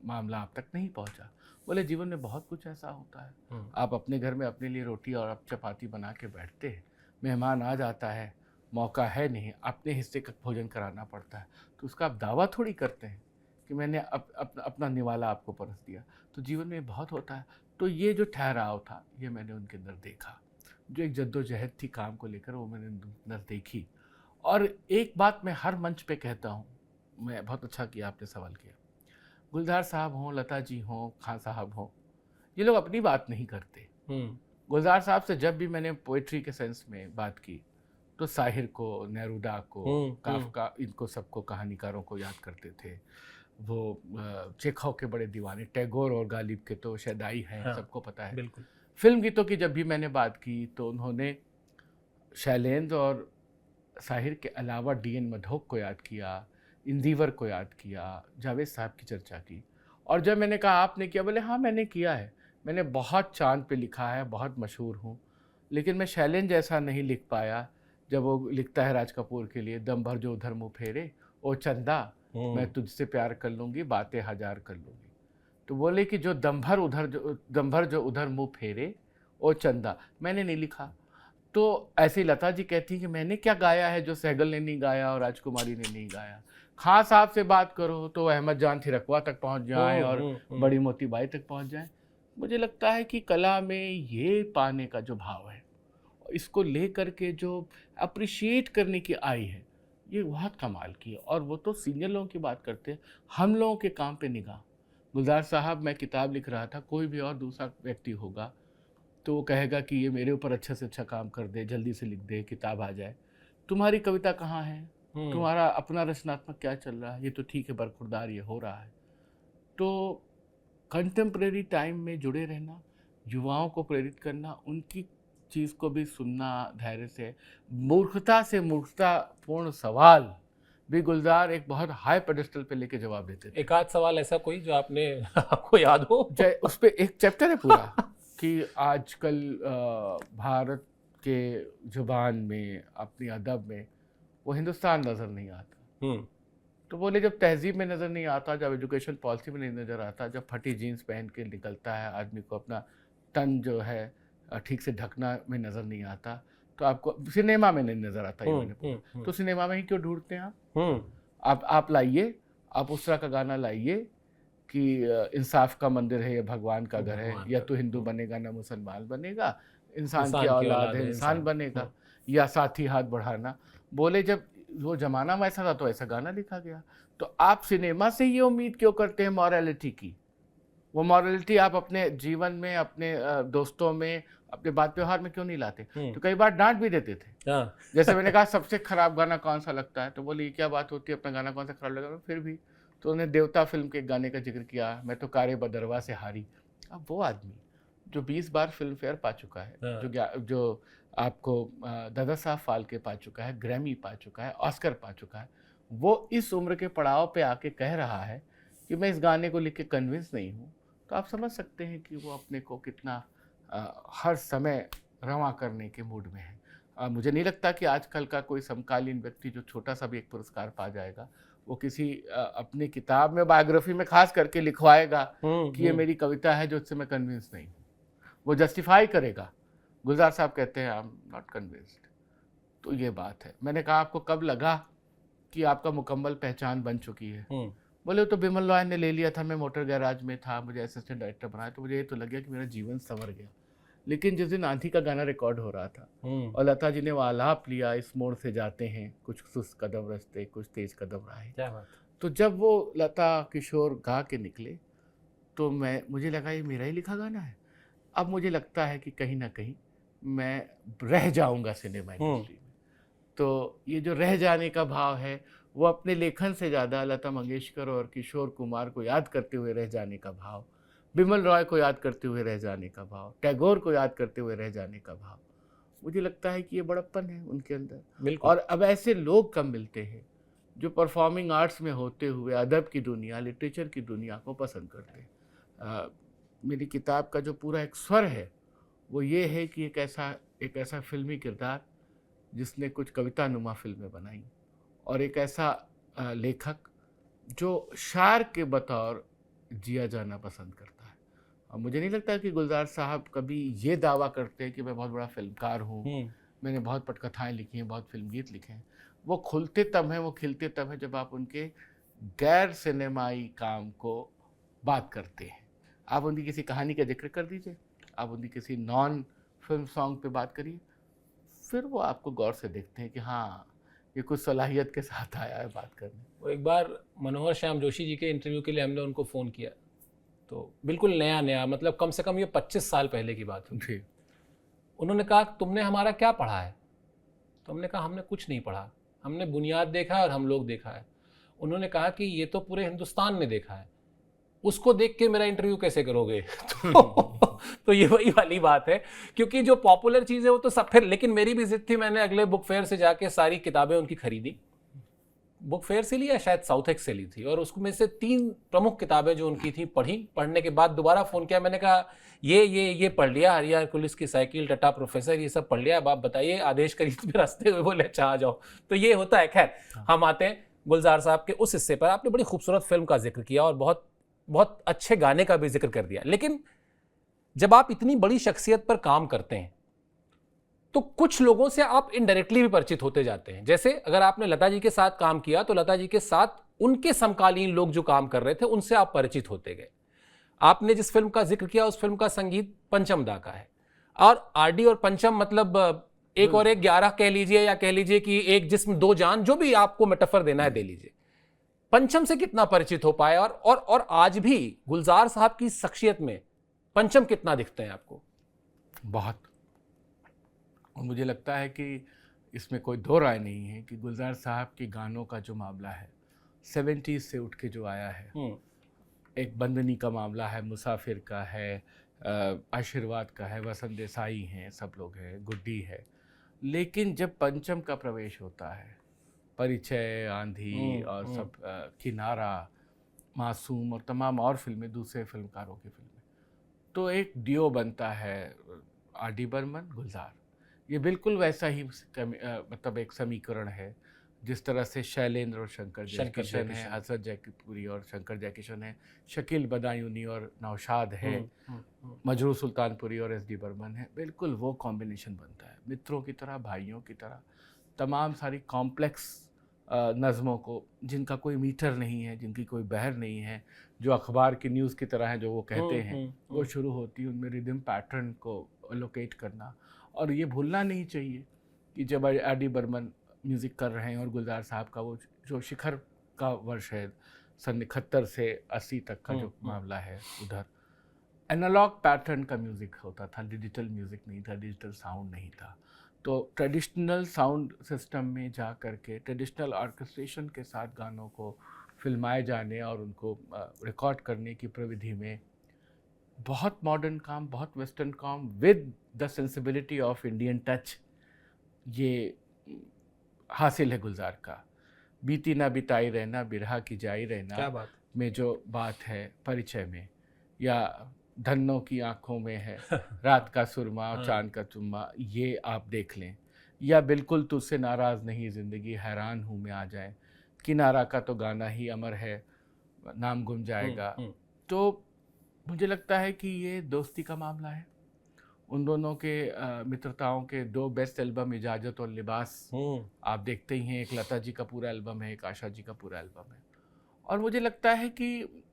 S2: मामला आप तक नहीं पहुंचा। बोले जीवन में बहुत कुछ ऐसा होता है, आप अपने घर में अपने लिए रोटी और आप चपाती बना के बैठते हैं, मेहमान आ जाता है, मौका है नहीं, अपने हिस्से का भोजन कराना पड़ता है, तो उसका आप दावा थोड़ी करते हैं कि मैंने अपना निवाला आपको परस दिया। तो जीवन में बहुत होता है। तो ये जो ठहराव था ये मैंने उनके अंदर देखा, जो एक जद्दोजहद थी काम को लेकर, वो मैंने अंदर देखी। और एक बात मैं हर मंच पे कहता हूँ, मैं बहुत अच्छा किया आपने सवाल किया, गुलजार साहब हों, लता जी हों, खान साहब हों, ये लोग अपनी बात नहीं करते। गुलजार साहब से जब भी मैंने पोइट्री के सेंस में बात की तो साहिर को, नेरुदा को, काफका, इनको सबको, कहानीकारों को याद करते थे। वो चेखव के बड़े दीवाने, टैगोर और गालिब के तो शैदाई हैं, सबको पता है।
S1: बिल्कुल।
S2: फिल्म गीतों की जब भी मैंने बात की तो उन्होंने शैलेंद्र और साहिर के अलावा डीएन मधोक को याद किया, इंदिवर को याद किया, जावेद साहब की चर्चा की। और जब मैंने कहा आपने किया, बोले हाँ मैंने किया है, मैंने बहुत चांद पे लिखा है, बहुत मशहूर हूँ, लेकिन मैं शैलेंद्र जैसा नहीं लिख पाया। जब वो लिखता है राज कपूर के लिए, दम भर जो उधर मुँह फेरे ओ चंदा, मैं तुझसे प्यार कर लूँगी, बातें हजार कर लूँगी। तो बोले कि जो दम भर जो उधर मुँह फेरे ओ चंदा, मैंने नहीं लिखा। तो ऐसी लता जी कहती हैं कि मैंने क्या गाया है जो सहगल ने नहीं गाया और राजकुमारी ने नहीं गाया। खां साहब से बात करो तो अहमद जान थिरकवा तक पहुंच जाएं और बड़ी मोती बाई तक पहुंच जाएं। मुझे लगता है कि कला में ये पाने का जो भाव है, इसको ले करके जो अप्रिशिएट करने की आई है, ये बहुत कमाल की है। और वो तो सीनियर लोगों की बात करते हैं, हम लोगों के काम पे निगाह। गुलजार साहब, मैं किताब लिख रहा था, कोई भी और दूसरा व्यक्ति होगा तो वो कहेगा कि ये मेरे ऊपर अच्छे से अच्छा काम कर दे, जल्दी से लिख दे, किताब आ जाए। तुम्हारी कविता कहाँ है, तुम्हारा अपना रचनात्मक क्या चल रहा है, ये तो ठीक है बरखुरदार ये हो रहा है। तो कंटेम्प्रेरी टाइम में जुड़े रहना, युवाओं को प्रेरित करना, उनकी चीज़ को भी सुनना धैर्य से, मूर्खता से मूर्खतापूर्ण सवाल भी गुलजार एक बहुत हाई पेडेस्टल पे लेके जवाब देते थे।
S1: एक आध सवाल ऐसा कोई जो आपको याद हो?
S2: उस पर एक चैप्टर है पूरा कि आजकल भारत के जुबान में, अपनी अदब में वो हिंदुस्तान नज़र नहीं आता। तो बोले जब तहजीब में नज़र नहीं आता, जब एजुकेशन पॉलिसी में नहीं नज़र आता, जब फटी जीन्स पहन के निकलता है आदमी को अपना तन जो है ठीक से ढकना में नज़र नहीं आता, तो आपको सिनेमा में नहीं नज़र आता। तो सिनेमा में ही क्यों ढूंढते हैं आप लाइए, आप उस तरह का गाना लाइए कि इंसाफ का मंदिर है, या भगवान का घर है, या तो हिंदू बनेगा ना मुसलमान बनेगा, इंसान की औलाद है इंसान बनेगा, या साथी हाथ बढ़ाना। बोले जब वो जमाना वैसा था तो ऐसा गाना लिखा गया। तो आप सिनेमा से ये उम्मीद क्यों करते हैं मॉरलिटी की? वो मॉरलिटी आप अपने जीवन में, अपने दोस्तों में, अपने बात व्यवहार में क्यों नहीं लाते? तो कई बार डांट भी देते थे। जैसे मैंने कहा सबसे खराब गाना कौन सा लगता है, तो बोले ये क्या बात होती है, अपना गाना कौन सा खराब लगा? फिर भी तो उन्होंने देवता फिल्म के गाने का जिक्र किया, मैं तो कारे बदरवा से हारी। अब वो आदमी जो 20 बार फिल्म फेयर पा चुका है, जो आपको दादा साहब फाल्के पा चुका है, ग्रैमी पा चुका है, ऑस्कर पा चुका है, वो इस उम्र के पड़ाव पे आके कह रहा है कि मैं इस गाने को लिख के कन्विंस नहीं हूँ, तो आप समझ सकते हैं कि वो अपने को कितना हर समय रवा करने के मूड में है। मुझे नहीं लगता कि आजकल का कोई समकालीन व्यक्ति जो छोटा सा भी एक पुरस्कार पा जाएगा, वो किसी अपनी किताब में, बायोग्राफी में खास करके लिखवाएगा कि ये मेरी कविता है जो उससे मैं कन्विंस नहीं हूँ। वो जस्टिफाई करेगा। गुलजार साहब कहते हैं आई एम नॉट कन्विंस्ड। तो ये बात है। मैंने कहा आपको कब लगा कि आपका मुकम्मल पहचान बन चुकी है? बोले तो बिमल रॉय ने ले लिया था, मैं मोटर गैराज में था, मुझे असिस्टेंट डायरेक्टर बनाया, तो मुझे ये तो लग गया कि मेरा जीवन संवर गया। लेकिन जिस दिन आंधी का गाना रिकॉर्ड हो रहा था और लता जी ने वो आलाप लिया, इस मोड़ से जाते हैं कुछ सुस्त कदम रस्ते, कुछ तेज कदम राहें, तो जब वो लता किशोर गा के निकले तो मुझे लगा ये मेरा ही लिखा गाना है। अब मुझे लगता है कि कहीं ना कहीं मैं रह जाऊंगा सिनेमा इंडस्ट्री में। तो ये जो रह जाने का भाव है, वो अपने लेखन से ज़्यादा लता मंगेशकर और किशोर कुमार को याद करते हुए रह जाने का भाव, बिमल रॉय को याद करते हुए रह जाने का भाव, टैगोर को याद करते हुए रह जाने का भाव, मुझे लगता है कि ये बड़प्पन है उनके अंदर। और अब ऐसे लोग कम मिलते हैं जो परफॉर्मिंग आर्ट्स में होते हुए अदब की दुनिया, लिटरेचर की दुनिया को पसंद करते हैं। मेरी किताब का जो पूरा एक स्वर है वो ये है कि एक ऐसा फिल्मी किरदार जिसने कुछ कविता नुमा फिल्में बनाई, और एक ऐसा लेखक जो शायर के बतौर जिया जाना पसंद करता है। और मुझे नहीं लगता कि गुलजार साहब कभी ये दावा करते हैं कि मैं बहुत बड़ा फिल्मकार हूँ, मैंने बहुत पटकथाएँ लिखी हैं, बहुत फिल्म गीत लिखे हैं। वो खुलते तब हैं, वो खिलते तब हैं जब आप उनके गैर सिनेमाई काम को बात करते हैं। आप उनकी किसी कहानी का जिक्र कर दीजिए, आप उनकी किसी नॉन फिल्म सॉन्ग पे बात करिए, फिर वो आपको गौर से देखते हैं कि हाँ ये कुछ सलाहियत के साथ आया है बात करने।
S1: वो एक बार मनोहर श्याम जोशी जी के इंटरव्यू के लिए हमने उनको फ़ोन किया, तो बिल्कुल नया मतलब कम से कम ये 25 साल पहले की बात हुई। उन्होंने कहा तुमने हमारा क्या पढ़ा है? तो हमने कहा हमने कुछ नहीं पढ़ा, हमने बुनियाद देखा है और हम लोग देखा है। उन्होंने कहा कि ये तो पूरे हिंदुस्तान ने देखा है, उसको देख के मेरा इंटरव्यू कैसे करोगे? तो ये वही वाली बात है, क्योंकि जो पॉपुलर चीज़ है वो तो सब, फिर लेकिन मेरी भी जिद थी, मैंने अगले बुक फेयर से जाके सारी किताबें उनकी खरीदी, बुक फेयर से ली या शायद साउथेक्स से ली थी, और उसमें में से 3 प्रमुख किताबें जो उनकी थी पढ़ी। पढ़ने के बाद दोबारा फ़ोन किया, मैंने कहा ये पढ़ लिया, हरियाणा पुलिस की साइकिल, टटा प्रोफेसर, ये सब पढ़ लिया, अब आप बताइए आदेश करिए। में रास्ते हुए बोले अच्छा आ जाओ। तो ये होता है। खैर, हम आते हैं गुलजार साहब के उस हिस्से पर। आपने बड़ी खूबसूरत फिल्म का जिक्र किया और बहुत बहुत अच्छे गाने का भी जिक्र कर दिया, लेकिन जब आप इतनी बड़ी शख्सियत पर काम करते हैं तो कुछ लोगों से आप इनडायरेक्टली भी परिचित होते जाते हैं। जैसे अगर आपने लता जी के साथ काम किया तो लता जी के साथ उनके समकालीन लोग जो काम कर रहे थे उनसे आप परिचित होते गए। आपने जिस फिल्म का जिक्र किया उस फिल्म का संगीत पंचम दा का है, और आरडी और पंचम मतलब एक और एक 11 कह लीजिए, या कह लीजिए कि एक जिस्म दो जान, जो भी आपको मेटाफर देना है दे लीजिए। पंचम से कितना परिचित हो पाए, और आज भी गुलजार साहब की शख्सियत में पंचम कितना दिखते हैं आपको?
S2: बहुत। और मुझे लगता है कि इसमें कोई दो राय नहीं है कि गुलजार साहब के गानों का जो मामला है 70s से उठ के जो आया है, एक बंदनी का मामला है, मुसाफिर का है, आशीर्वाद का है, वसंत देसाई हैं, सब लोग हैं, गुड्डी है, लेकिन जब पंचम का प्रवेश होता है, परिचय, आंधी और सब, किनारा, मासूम और तमाम और फिल्में, दूसरे फिल्मकारों की फिल्में, तो एक डियो बनता है आर.डी. बर्मन, गुलजार। ये बिल्कुल वैसा ही मतलब एक समीकरण है जिस तरह से शैलेंद्र और शंकर जयकिशन है, हसरत जयपुरी और शंकर जयकिशन है, शकील बदायूनी और नौशाद है, मजरू सुल्तानपुरी और एस.डी. बर्मन है। बिल्कुल वो कॉम्बिनेशन बनता है, मित्रों की तरह, भाइयों की तरह, तमाम सारी कॉम्प्लेक्स नज़मों को, जिनका कोई मीटर नहीं है, जिनकी कोई बहर नहीं है, जो अखबार की न्यूज़ की तरह है, जो वो कहते हैं, वो शुरू होती है उनमें रिदम पैटर्न को लोकेट करना। और ये भूलना नहीं चाहिए कि जब आर.डी. बर्मन म्यूज़िक कर रहे हैं और गुलजार साहब का वो जो शिखर का वर्ष है सन 71 से 80 तक का जो मामला है, उधर एनालॉग पैटर्न का म्यूज़िक होता था, डिजिटल म्यूज़िक नहीं था, डिजिटल साउंड नहीं था। तो ट्रेडिशनल साउंड सिस्टम में जा कर के ट्रेडिशनल ऑर्केस्ट्रेशन के साथ गानों को फिल्माए जाने और उनको रिकॉर्ड करने की प्रविधि में बहुत मॉडर्न काम, बहुत वेस्टर्न काम with the sensibility of Indian touch, ये हासिल है गुलजार का। बीती ना बिताई रहना, बिरहा की जाई रहना,
S1: क्या बात
S2: में जो बात है परिचय में, या धन्नों की आंखों में है रात का सुरमा और चांद का चुम्मा, ये आप देख लें, या बिल्कुल तुझसे नाराज़ नहीं ज़िंदगी, हैरान हूँ मैं आ जाए, किनारा का तो गाना ही अमर है, नाम गुम जाएगा। तो मुझे लगता है कि ये दोस्ती का मामला है। उन दोनों के मित्रताओं के 2 बेस्ट एल्बम, इजाज़त और लिबास, आप देखते ही हैं, एक लता जी का पूरा एल्बम है, एक आशा जी का पूरा एल्बम है। और मुझे लगता है कि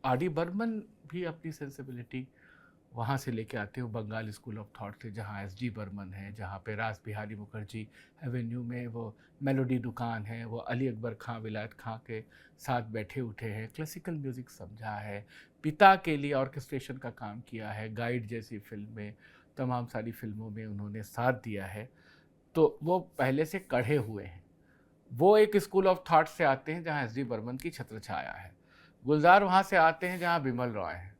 S2: आर.डी. बर्मन भी अपनी सेंसिबिलिटी वहाँ से लेके आते हो, बंगाल स्कूल ऑफ थॉट से, जहाँ एस.डी. बर्मन है, जहाँ पे रास बिहारी मुखर्जी एवेन्यू में वो मेलोडी दुकान है, वो अली अकबर खां, विलायत खां के साथ बैठे उठे हैं, क्लासिकल म्यूज़िक समझा है, पिता के लिए ऑर्केस्ट्रेशन का काम किया है, गाइड जैसी फिल्म में, तमाम सारी फिल्मों में उन्होंने साथ दिया है। तो वो पहले से कढ़े हुए हैं। वो एक स्कूल ऑफ थॉट से आते हैं जहाँ एस.डी. बर्मन की छत्र छाया है। गुलजार वहाँ से आते हैं जहाँ बिमल रॉय हैं।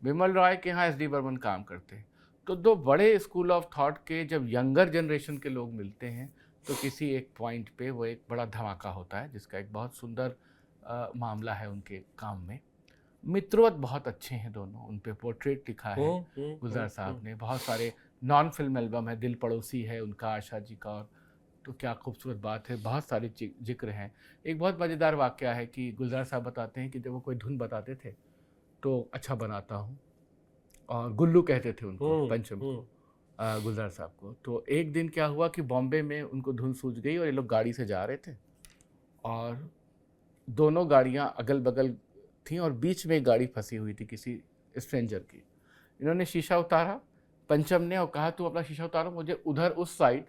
S2: बिमल रॉय के यहाँ एस.डी. बर्मन काम करते हैं। तो 2 बड़े स्कूल ऑफ थॉट के जब यंगर जनरेशन के लोग मिलते हैं तो किसी एक पॉइंट पे वो एक बड़ा धमाका होता है, जिसका एक बहुत सुंदर मामला है उनके काम में। मित्रवत बहुत अच्छे हैं दोनों, उन पे पोर्ट्रेट लिखा है गुलजार साहब ने, बहुत सारे नॉन फिल्म एल्बम है, दिल पड़ोसी है उनका, आशा जी का, और तो क्या खूबसूरत बात है, बहुत सारे जिक्र हैं। एक बहुत मज़ेदार वाक़या है कि गुलजार साहब बताते हैं कि जब वो कोई धुन बताते थे तो अच्छा बनाता हूँ, और गुल्लू कहते थे उनको, पंचम गुलजार साहब को। तो एक दिन क्या हुआ कि बॉम्बे में उनको धुन सूझ गई और ये लोग गाड़ी से जा रहे थे, और दोनों गाड़ियाँ अगल बगल थीं और बीच में एक गाड़ी फंसी हुई थी किसी स्ट्रेंजर की। इन्होंने शीशा उतारा पंचम ने और कहा तुम अपना शीशा उतारो, मुझे उधर उस साइड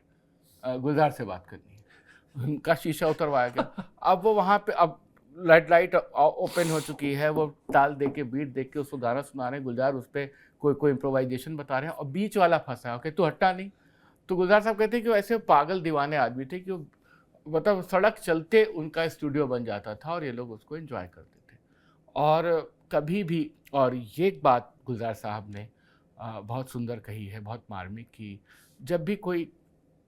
S2: गुलजार से बात करनी है। उनका शीशा उतरवाया गया। अब वो वहाँ पे, अब लाइट ओपन हो चुकी है, वो ताल दे के, बीट दे के उसको गाना सुना रहे हैं, गुलजार उस पर कोई इम्प्रोवाइजेशन बता रहे हैं, और बीच वाला फंसा है, ओके तू हट्टा नहीं। तो गुलजार साहब कहते हैं कि वो ऐसे पागल दीवाने आदमी थे कि वो मतलब सड़क चलते उनका स्टूडियो बन जाता था और ये लोग उसको एंजॉय करते थे। और कभी भी, और ये एक बात गुलजार साहब ने बहुत सुंदर कही है, बहुत मार्मिक, कि जब भी कोई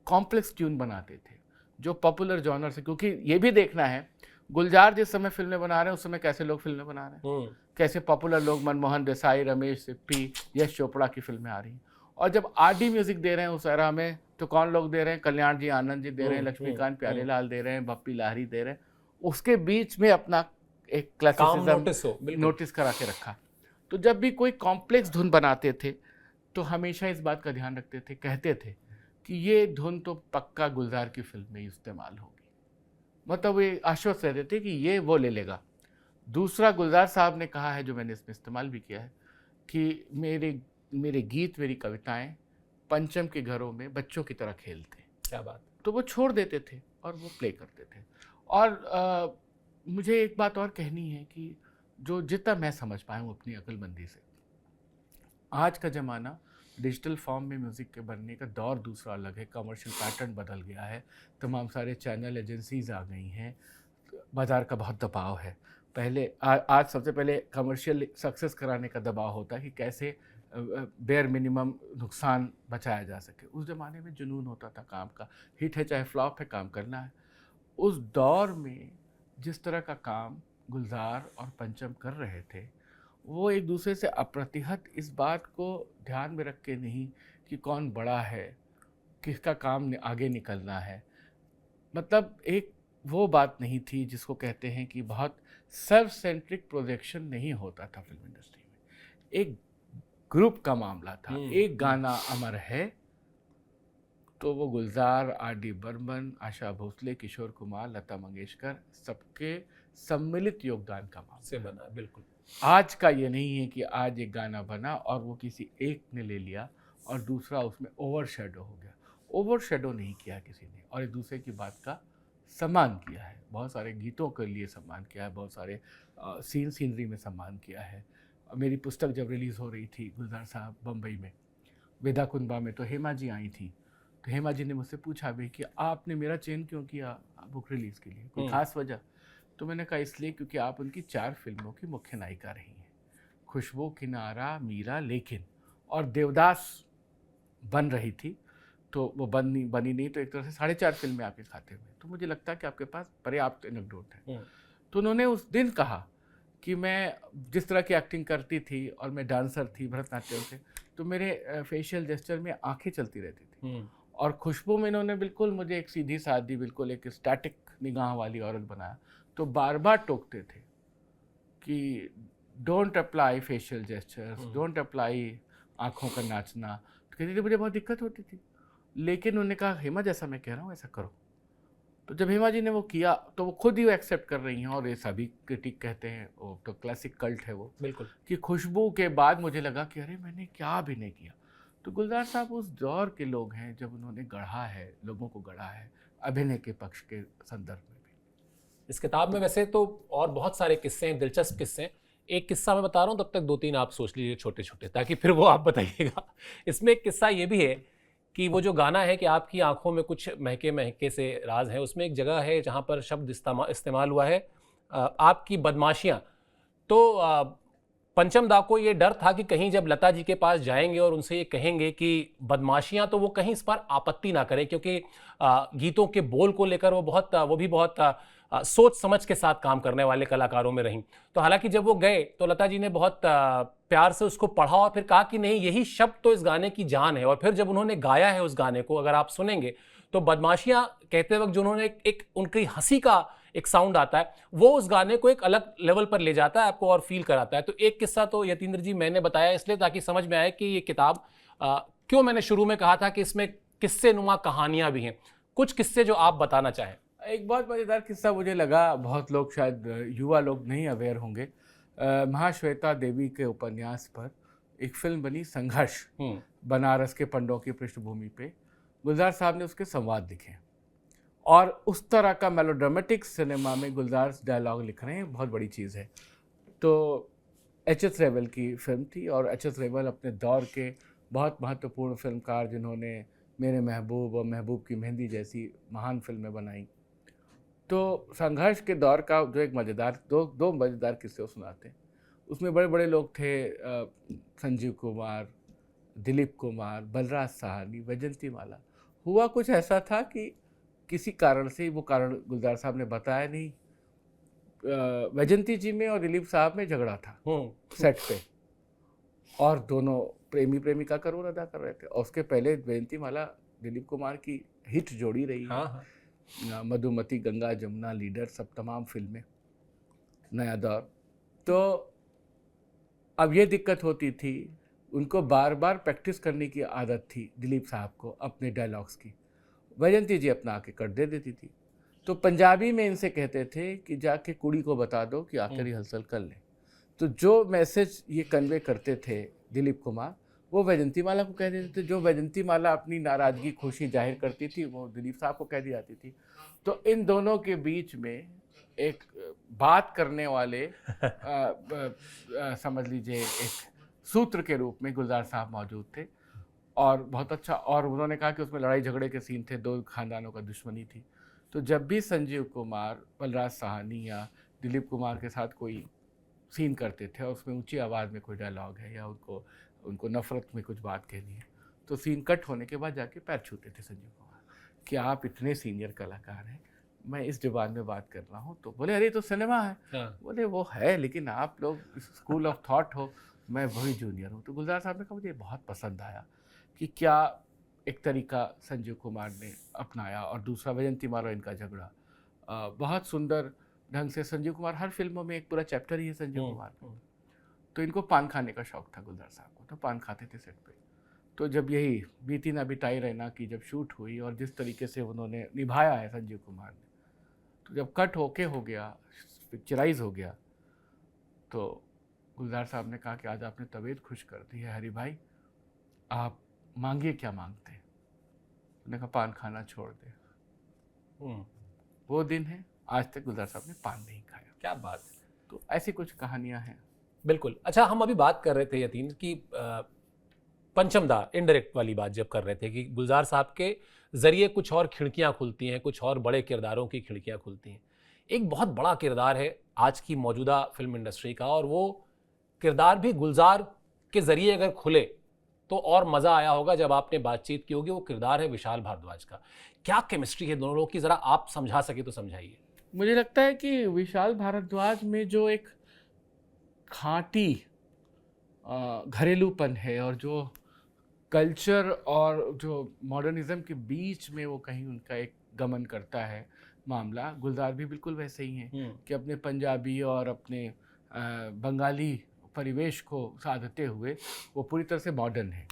S2: कॉम्प्लेक्स ट्यून बनाते थे जो पॉपुलर जॉनर से, क्योंकि ये भी देखना है गुलजार जिस समय फिल्में बना रहे हैं उस समय कैसे लोग फिल्में बना रहे हैं, कैसे पॉपुलर लोग, मनमोहन देसाई, रमेश सिप्पी, यश चोपड़ा की फिल्में आ रही हैं, और जब आरडी म्यूजिक दे रहे हैं उस एरा में तो कौन लोग दे रहे हैं, कल्याण जी, आनंद जी दे रहे हैं, लक्ष्मीकांत प्यारेलाल दे रहे हैं, बप्पी लाहिरी दे रहे हैं, उसके बीच में अपना एक क्लासिसिज्म नोटिस करा के रखा। तो जब भी कोई कॉम्प्लेक्स धुन बनाते थे तो हमेशा इस बात का ध्यान रखते थे, कहते थे कि ये धुन तो पक्का गुलजार की फिल्म में इस्तेमाल होगी, मतलब वे आश्वस्त रहते थे कि ये वो ले लेगा। दूसरा, गुलजार साहब ने कहा है, जो मैंने इसमें इस्तेमाल भी किया है, कि मेरे गीत, मेरी कविताएं पंचम के घरों में बच्चों की तरह खेलते।
S1: क्या बात। तो
S2: वो छोड़ देते थे और वो प्ले करते थे। और मुझे एक बात और कहनी है कि जो जितना मैं समझ पाया हूँ अपनी अक्लमंदी से, आज का ज़माना डिजिटल फॉर्म में म्यूज़िक के बनने का दौर दूसरा अलग है, कमर्शियल पैटर्न बदल गया है, तमाम सारे चैनल एजेंसीज आ गई हैं, बाज़ार का बहुत दबाव है। पहले आज सबसे पहले कमर्शियल सक्सेस कराने का दबाव होता है कि कैसे बेयर मिनिमम नुकसान बचाया जा सके। उस ज़माने में जुनून होता था काम का, हिट है चाहे फ्लॉप है, काम करना है। उस दौर में जिस तरह का काम गुलजार और पंचम कर रहे थे, वो एक दूसरे से अप्रतिहत इस बात को ध्यान में रख के नहीं कि कौन बड़ा है, किसका काम आगे निकलना है, मतलब एक वो बात नहीं थी जिसको कहते हैं कि बहुत सेल्फ सेंट्रिक प्रोजेक्शन नहीं होता था फिल्म इंडस्ट्री में, एक ग्रुप का मामला था। एक गाना अमर है तो वो गुलजार, आर.डी. बर्मन, आशा भोसले, किशोर कुमार, लता मंगेशकर, सबके सम्मिलित योगदान का मामला
S1: से बना। बिल्कुल,
S2: आज का ये नहीं है कि आज एक गाना बना और वो किसी एक ने ले लिया और दूसरा उसमें ओवरशैडो हो गया। ओवरशैडो नहीं किया किसी ने, और एक दूसरे की बात का सम्मान किया है। बहुत सारे गीतों के लिए सम्मान किया है, बहुत सारे सीनरी में सम्मान किया है। मेरी पुस्तक जब रिलीज़ हो रही थी गुलजार साहब बम्बई में, वेदा कुंबा में, तो हेमा जी आई थी। तो हेमा जी ने मुझसे पूछा भी कि आपने मेरा चयन क्यों किया बुक रिलीज़ के लिए, कोई ख़ास वजह? तो मैंने कहा इसलिए क्योंकि आप उनकी 4 फिल्मों की मुख्य नायिका रही हैं, खुशबू, किनारा, मीरा, लेकिन, और देवदास बन रही थी, तो वो बनी नहीं, तो एक तरह से 4.5 फिल्में आपके खाते में, तो मुझे लगता है कि आपके पास पर्याप्त एनेक्डोट है। तो उन्होंने उस दिन कहा कि मैं जिस तरह की एक्टिंग करती थी और मैं डांसर थी भरतनाट्यम से, तो मेरे फेशियल जेस्चर में आंखें चलती रहती थी। और खुशबू में इन्होंने बिल्कुल मुझे एक सीधी सादी, बिल्कुल एक स्टैटिक निगाह वाली औरत बनाया। तो बार बार टोकते थे कि don't apply facial gestures, don't apply आँखों का नाचना। तो कहती थी मुझे बहुत दिक्कत होती थी, लेकिन उन्होंने कहा हेमा जैसा मैं कह रहा हूँ ऐसा करो। तो जब हेमा जी ने वो किया तो वो खुद ही वो एक्सेप्ट कर रही हैं, और ये सभी क्रिटिक कहते हैं, वो तो क्लासिक कल्ट है वो,
S1: बिल्कुल, कि
S2: खुशबू के बाद मुझे लगा कि अरे मैंने क्या अभिनय किया। तो गुलजार साहब उस दौर के लोग हैं जब उन्होंने गढ़ा है, लोगों को गढ़ा है अभिनय के पक्ष के संदर्भ में भी।
S1: इस किताब में वैसे तो और बहुत सारे किस्से हैं, दिलचस्प किस्से हैं। एक किस्सा मैं बता रहा हूँ, तब तक 2-3 आप सोच लीजिए छोटे छोटे, ताकि फिर वो आप बताइएगा। इसमें एक किस्सा ये भी है कि वो जो गाना है कि आपकी आंखों में कुछ महके महके से राज हैं, उसमें एक जगह है जहाँ पर शब्द इस्तेमाल हुआ है आपकी बदमाशियाँ। तो पंचम दा को ये डर था कि कहीं जब लता जी के पास जाएंगे और उनसे ये कहेंगे कि बदमाशियाँ, तो वो कहीं इस पर आपत्ति ना करें, क्योंकि गीतों के बोल को लेकर वो भी बहुत सोच समझ के साथ काम करने वाले कलाकारों में रहीं। तो हालांकि जब वो गए तो लता जी ने बहुत प्यार से उसको पढ़ा और फिर कहा कि नहीं, यही शब्द तो इस गाने की जान है। और फिर जब उन्होंने गाया है उस गाने को, अगर आप सुनेंगे तो बदमाशियाँ कहते वक्त जो उन्होंने एक उनकी हंसी का एक साउंड आता है, वो उस गाने को एक अलग लेवल पर ले जाता है आपको और फील कराता है। तो एक किस्सा तो यतीन्द्र जी मैंने बताया इसलिए ताकि समझ में आए कि ये किताब क्यों मैंने शुरू में कहा था कि इसमें किस्से नुमा कहानियां भी हैं। कुछ किस्से जो आप बताना चाहें।
S2: एक बहुत मज़ेदार किस्सा मुझे लगा, बहुत लोग शायद युवा लोग नहीं अवेयर होंगे। महाश्वेता देवी के उपन्यास पर एक फिल्म बनी संघर्ष, बनारस के पंडों की पृष्ठभूमि पे। गुलजार साहब ने उसके संवाद लिखे, और उस तरह का मेलोड्रामेटिक सिनेमा में गुलजार डायलॉग लिख रहे हैं, बहुत बड़ी चीज़ है। तो एच.एस. रेवल की फिल्म थी, और एच.एस. रेवल अपने दौर के बहुत महत्वपूर्ण फिल्मकार जिन्होंने मेरे महबूब और महबूब की मेहंदी जैसी महान फिल्में बनाई। तो संघर्ष के दौर का जो एक मज़ेदार दो मज़ेदार किस्से सुनाते हैं। उसमें बड़े बड़े लोग थे, संजीव कुमार, दिलीप कुमार, बलराज साहनी, वैजंती माला। हुआ कुछ ऐसा था कि किसी कारण से, वो कारण गुलजार साहब ने बताया नहीं, वैजंती जी में और दिलीप साहब में झगड़ा था सेट पे, और दोनों प्रेमी प्रेमिका का रोल अदा कर रहे थे। और उसके पहले वैजंती माला दिलीप कुमार की हिट जोड़ी रही है। हाँ। मधुमती, गंगा जमुना, लीडर, सब तमाम फिल्में, नया दौर। तो अब ये दिक्कत होती थी, उनको बार बार प्रैक्टिस करने की आदत थी दिलीप साहब को अपने डायलॉग्स की। वैजंती जी अपना आके कट दे देती थी। तो पंजाबी में इनसे कहते थे कि जाके कुड़ी को बता दो कि आखिरी हलचल कर ले। तो जो मैसेज ये कन्वे करते थे दिलीप कुमार, वो वैजंती माला को कह देते थे। जो वैजंती माला अपनी नाराज़गी, खुशी जाहिर करती थी, वो दिलीप साहब को कह दी जाती थी। तो इन दोनों के बीच में एक बात करने वाले समझ लीजिए एक सूत्र के रूप में गुलजार साहब मौजूद थे, और बहुत अच्छा। और उन्होंने कहा कि उसमें लड़ाई झगड़े के सीन थे, दो खानदानों का दुश्मनी थी। तो जब भी संजीव कुमार, बलराज साहनी या दिलीप कुमार के साथ कोई सीन करते थे और उसमें ऊंची आवाज़ में कोई डायलॉग है या उनको नफ़रत में कुछ बात कहनी है, तो सीन कट होने के बाद जाके पैर छूते थे संजीव कुमार कि आप इतने सीनियर कलाकार हैं, मैं इस ज़बान में बात कर रहा हूँ। तो बोले अरे तो सिनेमा है। हाँ। बोले वो है, लेकिन आप लोग स्कूल ऑफ थॉट हो, मैं वही जूनियर हूँ। तो गुलजार साहब ने कहा मुझे बहुत पसंद आया कि क्या एक तरीका संजीव कुमार ने अपनाया, और दूसरा वैजंती माला, इनका झगड़ा बहुत सुंदर ढंग से। संजीव कुमार हर फिल्मों में एक पूरा चैप्टर ही है संजीव कुमार का। तो इनको पान खाने का शौक था गुलजार साहब को, तो पान खाते थे सेट पे। तो जब यही बीती ना बिताई रहना की जब शूट हुई और जिस तरीके से उन्होंने निभाया है संजीव कुमार ने, तो जब कट होके हो गया, पिक्चराइज हो गया, तो गुलजार साहब ने कहा कि आज आपने तबीयत खुश कर दी है हरी भाई, आप मांगिए क्या मांगते हैं। उन्होंने कहा पान खाना छोड़ दे। वो दिन है, आज तक गुलजार साहब ने पान नहीं खाया।
S1: क्या बात है।
S2: तो ऐसी कुछ कहानियां हैं।
S1: बिल्कुल। अच्छा, हम अभी बात कर रहे थे यतीन कि पंचमदा इनडायरेक्ट वाली बात जब कर रहे थे कि गुलजार साहब के जरिए कुछ और खिड़कियां खुलती हैं, कुछ और बड़े किरदारों की खिड़कियां खुलती हैं। एक बहुत बड़ा किरदार है आज की मौजूदा फिल्म इंडस्ट्री का, और वो किरदार भी गुलजार के जरिए अगर खुले तो और मज़ा आया होगा जब आपने बातचीत की होगी। वो किरदार है विशाल भारद्वाज का। क्या केमिस्ट्री है दोनों लोगों की, ज़रा आप समझा सके तो समझाइए।
S2: मुझे लगता है कि विशाल भारद्वाज में जो एक खांटी घरेलूपन है, और जो कल्चर और जो मॉडर्निज्म के बीच में वो कहीं उनका एक गमन करता है मामला, गुलजार भी बिल्कुल वैसे ही हैं कि अपने पंजाबी और अपने बंगाली परिवेश को साधते हुए वो पूरी तरह से मॉडर्न है।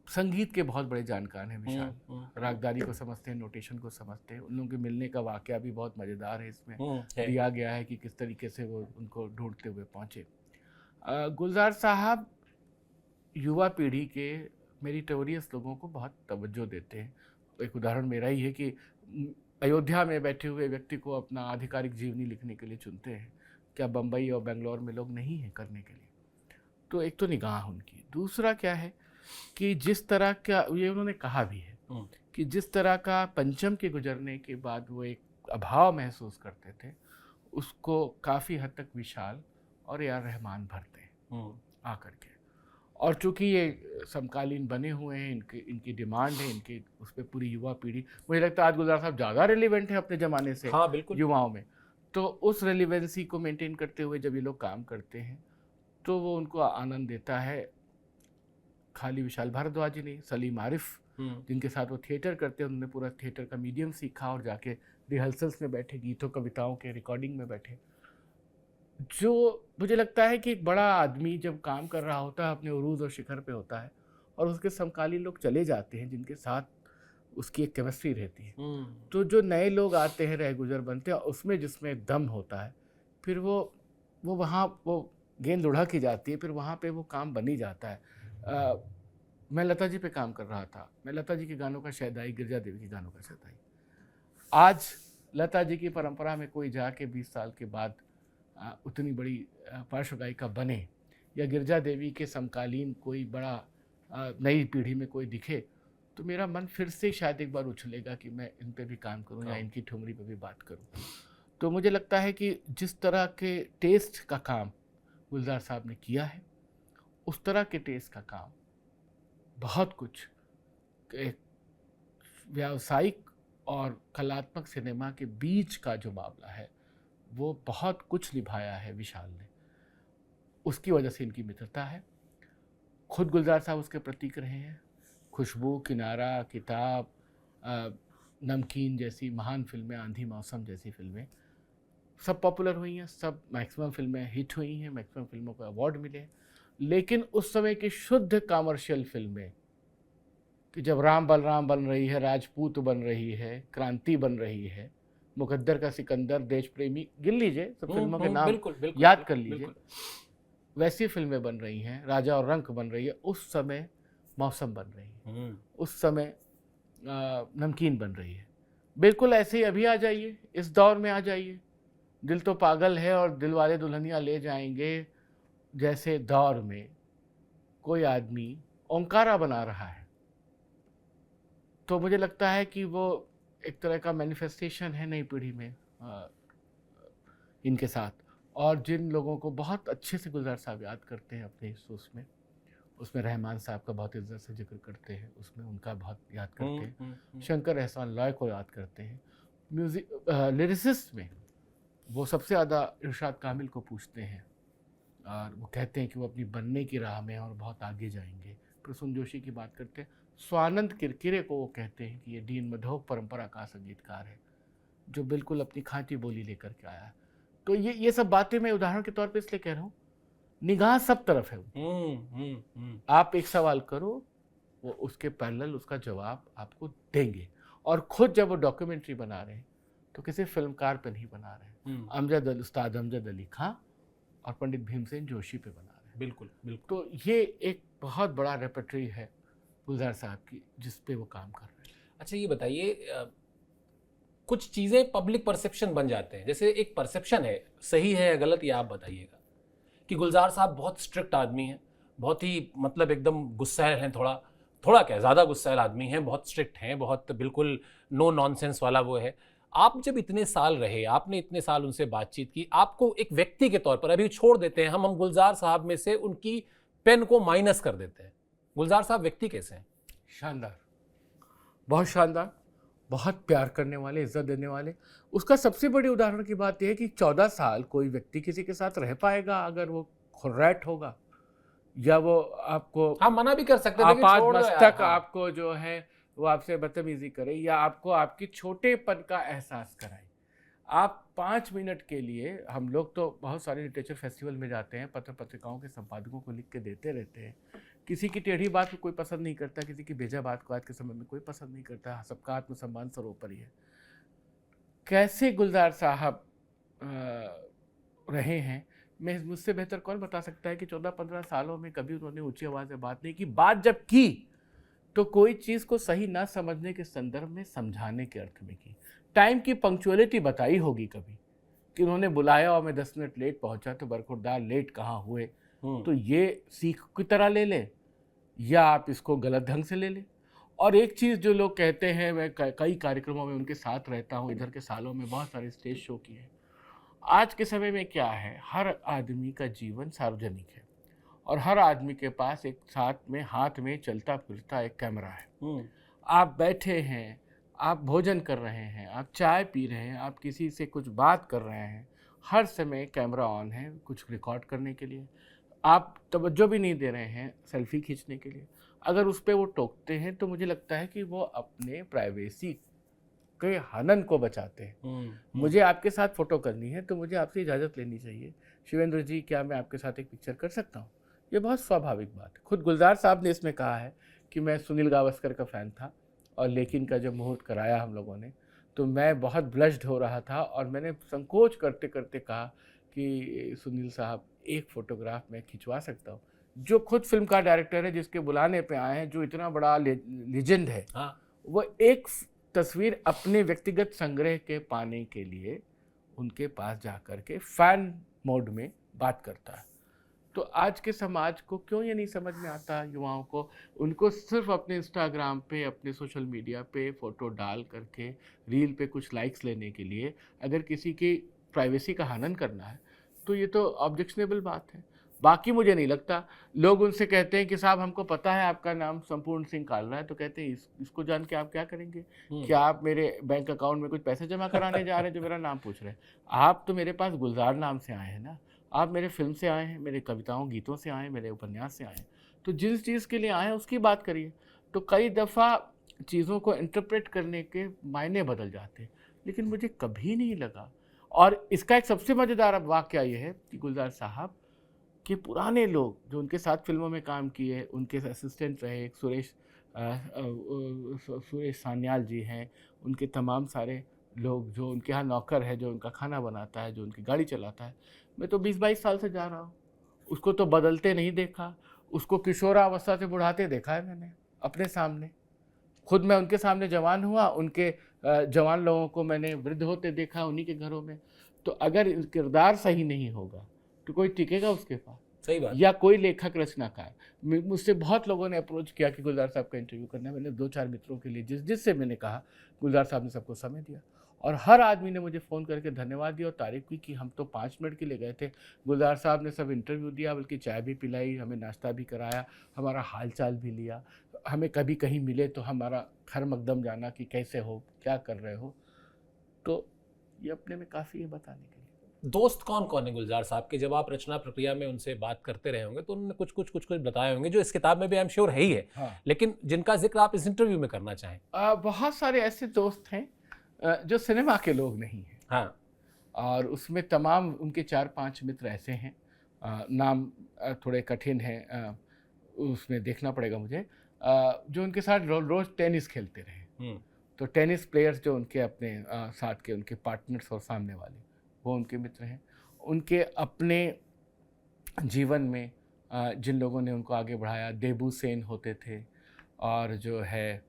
S2: संगीत के बहुत बड़े जानकार हैं विशाल, रागदारी को समझते हैं, नोटेशन को समझते हैं। उन लोगों के मिलने का वाकया भी बहुत मज़ेदार है, इसमें दिया गया है कि किस तरीके से वो उनको ढूंढते हुए पहुँचे। गुलजार साहब युवा पीढ़ी के मेरिटोरियस लोगों को बहुत तवज्जो देते हैं। एक उदाहरण मेरा ही है कि अयोध्या में बैठे हुए व्यक्ति को अपना आधिकारिक जीवनी लिखने के लिए चुनते हैं, क्या बम्बई और बेंगलोर में लोग नहीं हैं करने के लिए। तो एक तो निगाह उनकी, दूसरा क्या है कि जिस तरह का, ये उन्होंने कहा भी है कि जिस तरह का पंचम के गुजरने के बाद वो एक अभाव महसूस करते थे, उसको काफ़ी हद तक विशाल और ए आर रहमान भरते हैं आकर के। और चूँकि ये समकालीन बने हुए हैं, इनकी डिमांड है, इनकी उस पर पूरी युवा पीढ़ी, मुझे लगता है आज गुलजार साहब ज़्यादा रेलिवेंट है अपने ज़माने से।
S1: हाँ बिल्कुल,
S2: युवाओं में। तो उस रेलिवेंसी को मेंटेन करते हुए जब ये लोग काम करते हैं तो वो उनको आनंद देता है। खाली विशाल भारद्वाज ही नहीं, सलीम आरिफ जिनके साथ वो थिएटर करते हैं, उन्होंने पूरा थिएटर का मीडियम सीखा और जाके रिहर्सल्स में बैठे, गीतों कविताओं के रिकॉर्डिंग में बैठे। जो मुझे लगता है कि एक बड़ा आदमी जब काम कर रहा होता है अपने उरूज और शिखर पे होता है, और उसके समकालीन लोग चले जाते हैं जिनके साथ उसकी एक केमिस्ट्री रहती है, तो जो नए लोग आते हैं, रह गुजर बनते हैं, उसमें जिसमें दम होता है, फिर वो वहाँ वो गेंद उड़ा की जाती है, फिर वहाँ पे वो काम बन ही जाता है। मैं लता जी पे काम कर रहा था, मैं लता जी के गानों का शहदाई, गिरजा देवी के गानों का शहदाई। आज लता जी की परंपरा में कोई जाके 20 साल के बाद उतनी बड़ी पार्श्व गायिका बने, या गिरजा देवी के समकालीन कोई बड़ा नई पीढ़ी में कोई दिखे, तो मेरा मन फिर से शायद एक बार उछलेगा कि मैं इन पे भी काम करूं या इनकी ठुमरी पे भी बात करूं। तो मुझे लगता है कि जिस तरह के टेस्ट का काम गुलजार साहब ने किया है। उस तरह के टेस्ट का काम बहुत कुछ एक व्यावसायिक और कलात्मक सिनेमा के बीच का जो मामला है वो बहुत कुछ निभाया है विशाल ने। उसकी वजह से इनकी मित्रता है। खुद गुलजार साहब उसके प्रतीक रहे हैं। खुशबू, किनारा, किताब, नमकीन जैसी महान फिल्में, आंधी मौसम जैसी फिल्में सब पॉपुलर हुई हैं, सब मैक्सिमम फिल्में हिट हुई हैं, मैक्सिमम फिल्मों को अवार्ड मिले। लेकिन उस समय की शुद्ध कॉमर्शियल फिल्में कि जब राम बलराम बन रही है, राजपूत बन रही है, क्रांति बन रही है, मुकद्दर का सिकंदर, देश प्रेमी, गिन लीजिए सब फिल्मों के नाम,
S1: बिल्कुल, बिल्कुल,
S2: याद कर लीजिए।
S1: बिल्कुल।
S2: वैसी फिल्में बन रही हैं, राजा और रंक बन रही है, उस समय मौसम बन रही है, उस समय नमकीन बन रही है। बिल्कुल ऐसे ही अभी आ जाइए, इस दौर में आ जाइए, दिल तो पागल है और दिलवाले दुल्हनिया ले जाएंगे जैसे दौर में कोई आदमी ओंकारा बना रहा है। तो मुझे लगता है कि वो एक तरह का मैनिफेस्टेशन है नई पीढ़ी में इनके साथ। और जिन लोगों को बहुत अच्छे से गुलजार साहब याद करते हैं अपने उसमें रहमान साहब का बहुत इज्जत से जिक्र करते हैं, उसमें उनका बहुत याद करते हैं, शंकर एहसान लॉय को याद करते हैं। म्यूजिक लिरिसिस्ट में वो सबसे ज़्यादा इरशाद कामिल को पूछते हैं और वो कहते हैं कि वो अपनी बनने की राह में और बहुत आगे जाएंगे। प्रसून जोशी की बात करते हैं। स्वानंद किरकिरे को वो कहते हैं कि ये दीन मधोक परंपरा का संगीतकार है जो बिल्कुल अपनी खांटी बोली लेकर के आया है। तो ये सब बातें मैं उदाहरण के तौर पे इसलिए कह रहा हूँ, निगाह सब तरफ है। आप एक सवाल करो, वो उसके पैरेलल उसका जवाब आपको देंगे। और खुद जब वो डॉक्यूमेंट्री बना रहे हैं तो किसी फिल्मकार पे नहीं बना रहे, उस्ताद अमजद अली खां और पंडित भीमसेन जोशी पे बना रहे हैं।
S1: बिल्कुल, बिल्कुल।
S2: तो ये एक बहुत बड़ा रेपर्टरी है गुलजार साहब की जिस पे वो काम कर रहे हैं।
S1: अच्छा ये बताइए, कुछ चीज़ें पब्लिक परसेप्शन बन जाते हैं, जैसे एक परसेप्शन है, सही है या गलत ये आप बताइएगा, कि गुलजार साहब बहुत स्ट्रिक्ट आदमी हैं, बहुत ही मतलब एकदम गुस्सैल हैं, थोड़ा क्या ज़्यादा गुस्सैल आदमी हैं, बहुत स्ट्रिक्ट हैं, बहुत बिल्कुल नो नॉनसेंस वाला वो है। आप जब इतने साल रहे, आपने इतने साल उनसे बातचीत की, आपको एक व्यक्ति के तौर पर, अभी छोड़ देते हैं हम गुलजार साहब में से उनकी पेन को माइनस कर देते हैं, गुलजार साहब व्यक्ति कैसे हैं?
S2: शानदार, बहुत शानदार, बहुत प्यार करने वाले, इज्जत देने वाले। उसका सबसे बड़ी उदाहरण की बात यह है कि 14 साल कोई व्यक्ति किसी के साथ रह पाएगा अगर वो खुर्रैट होगा, या वो आपको
S1: हम मना भी कर सकते हैं,
S2: आपात मस्तक आपको जो है वो आपसे बदतमीजी करे या आपको आपकी छोटेपन का एहसास कराए। आप 5 मिनट के लिए, हम लोग तो बहुत सारे लिटरेचर फेस्टिवल में जाते हैं, पत्र पत्रिकाओं के संपादकों को लिख के देते रहते हैं, किसी की टेढ़ी बात को कोई पसंद नहीं करता, किसी की बेजा बात को आज के समय में कोई पसंद नहीं करता, सबका आत्मसम्मान सर्वोपरि है। कैसे गुलजार साहब रहे हैं, मैं मुझसे बेहतर कौन बता सकता है कि 14-15 सालों में कभी उन्होंने ऊंची आवाज़ में बात नहीं की। बात जब की तो कोई चीज़ को सही ना समझने के संदर्भ में समझाने के अर्थ में की। टाइम की पंक्चुअलिटी बताई होगी कभी कि उन्होंने बुलाया और मैं 10 मिनट लेट पहुंचा तो बरखुरदार लेट कहाँ हुए, तो ये सीख की तरह ले लें या आप इसको गलत ढंग से ले लें। और एक चीज़ जो लोग कहते हैं, मैं कई कार्यक्रमों में उनके साथ रहता हूँ, इधर के सालों में बहुत सारे स्टेज शो किए हैं। आज के समय में क्या है, हर आदमी का जीवन सार्वजनिक है और हर आदमी के पास एक साथ में हाथ में चलता फिरता एक कैमरा है। आप बैठे हैं, आप भोजन कर रहे हैं, आप चाय पी रहे हैं, आप किसी से कुछ बात कर रहे हैं, हर समय कैमरा ऑन है कुछ रिकॉर्ड करने के लिए। आप तवज्जो भी नहीं दे रहे हैं सेल्फी खींचने के लिए। अगर उस पर वो टोकते हैं तो मुझे लगता है कि वो अपने प्राइवेसी के हनन को बचाते हैं। मुझे आपके साथ फ़ोटो करनी है तो मुझे आपसे इजाज़त लेनी चाहिए, शिवेंद्र जी क्या मैं आपके साथ एक पिक्चर कर सकता हूँ? ये बहुत स्वाभाविक बात है। खुद गुलजार साहब ने इसमें कहा है कि मैं सुनील गावस्कर का फ़ैन था और लेकिन का जब मुहूर्त कराया हम लोगों ने तो मैं बहुत ब्लश्ड हो रहा था और मैंने संकोच करते करते कहा कि सुनील साहब एक फ़ोटोग्राफ मैं खिंचवा सकता हूँ। जो खुद फिल्म का डायरेक्टर है, जिसके बुलाने पे आए हैं, जो इतना बड़ा लेजेंड है, वो एक तस्वीर अपने व्यक्तिगत संग्रह के पाने के लिए उनके पास जा कर के फ़ैन मोड में बात करता है। तो आज के समाज को क्यों ये नहीं समझ में आता, युवाओं को, उनको सिर्फ अपने इंस्टाग्राम पे, अपने सोशल मीडिया पे फ़ोटो डाल करके रील पे कुछ लाइक्स लेने के लिए अगर किसी की प्राइवेसी का हनन करना है तो ये तो ऑब्जेक्शनेबल बात है। बाकी मुझे नहीं लगता। लोग उनसे कहते हैं कि साहब हमको पता है आपका नाम संपूर्ण सिंह कालरा है, तो कहते हैं इसको जान के आप क्या करेंगे? क्या आप मेरे बैंक अकाउंट में कुछ पैसे जमा कराने जा रहे हैं जो मेरा नाम पूछ रहे हैं? आप तो मेरे पास गुलजार नाम से आए हैं ना, आप मेरे फिल्म से आए हैं, मेरे कविताओं गीतों से आए हैं, मेरे उपन्यास से आए हैं, तो जिस चीज़ के लिए आए हैं उसकी बात करिए। तो कई दफ़ा चीज़ों को इंटरप्रेट करने के मायने बदल जाते हैं, लेकिन मुझे कभी नहीं लगा। और इसका एक सबसे मज़ेदार अब वाक़या ये है कि गुलजार साहब के पुराने लोग जो उनके साथ फिल्मों में काम किए, उनके असिस्टेंट रहे, एक सुरेश सान्याल जी हैं, उनके तमाम सारे लोग जो उनके यहाँ नौकर है, जो उनका खाना बनाता है, जो उनकी गाड़ी चलाता है, मैं तो 20-22 साल से जा रहा हूँ, उसको तो बदलते नहीं देखा, उसको किशोरावस्था से बुढ़ाते देखा है मैंने अपने सामने। खुद मैं उनके सामने जवान हुआ, उनके जवान लोगों को मैंने वृद्ध होते देखा उन्हीं के घरों में। तो अगर किरदार सही नहीं होगा तो कोई टिकेगा उसके पास?
S1: सही बात।
S2: या कोई लेखक रचनाकार। मुझसे बहुत लोगों ने अप्रोच किया कि गुलजार साहब का इंटरव्यू करना है। मैंने 2-4 मित्रों के लिए जिससे मैंने कहा, गुलजार साहब ने सबको समय दिया और हर आदमी ने मुझे फ़ोन करके धन्यवाद दिया और तारीफ़ की कि हम तो 5 मिनट के लिए गए थे, गुलजार साहब ने सब इंटरव्यू दिया, बल्कि चाय भी पिलाई, हमें नाश्ता भी कराया, हमारा हाल चाल भी लिया, हमें कभी कहीं मिले तो हमारा खर मकदम जाना कि कैसे हो, क्या कर रहे हो। तो ये अपने में काफ़ी है बताने के लिए।
S1: दोस्त कौन कौन है गुलजार साहब के? जब आप रचना प्रक्रिया में उनसे बात करते रहे होंगे तो उन्होंने कुछ बताए होंगे जो इस किताब में भी आई एम श्योर है ही है।
S2: हाँ।
S1: लेकिन जिनका जिक्र आप इस इंटरव्यू में करना चाहें।
S2: बहुत सारे ऐसे दोस्त हैं जो सिनेमा के लोग नहीं हैं।
S1: हाँ।
S2: और उसमें तमाम उनके 4-5 मित्र ऐसे हैं, नाम थोड़े कठिन हैं, उसमें देखना पड़ेगा मुझे, जो उनके साथ रोज़ टेनिस खेलते रहे। तो टेनिस प्लेयर्स जो उनके अपने साथ के उनके पार्टनर्स और सामने वाले, वो उनके मित्र हैं। उनके अपने जीवन में जिन लोगों ने उनको आगे बढ़ाया, देबू सेन होते थे, और जो है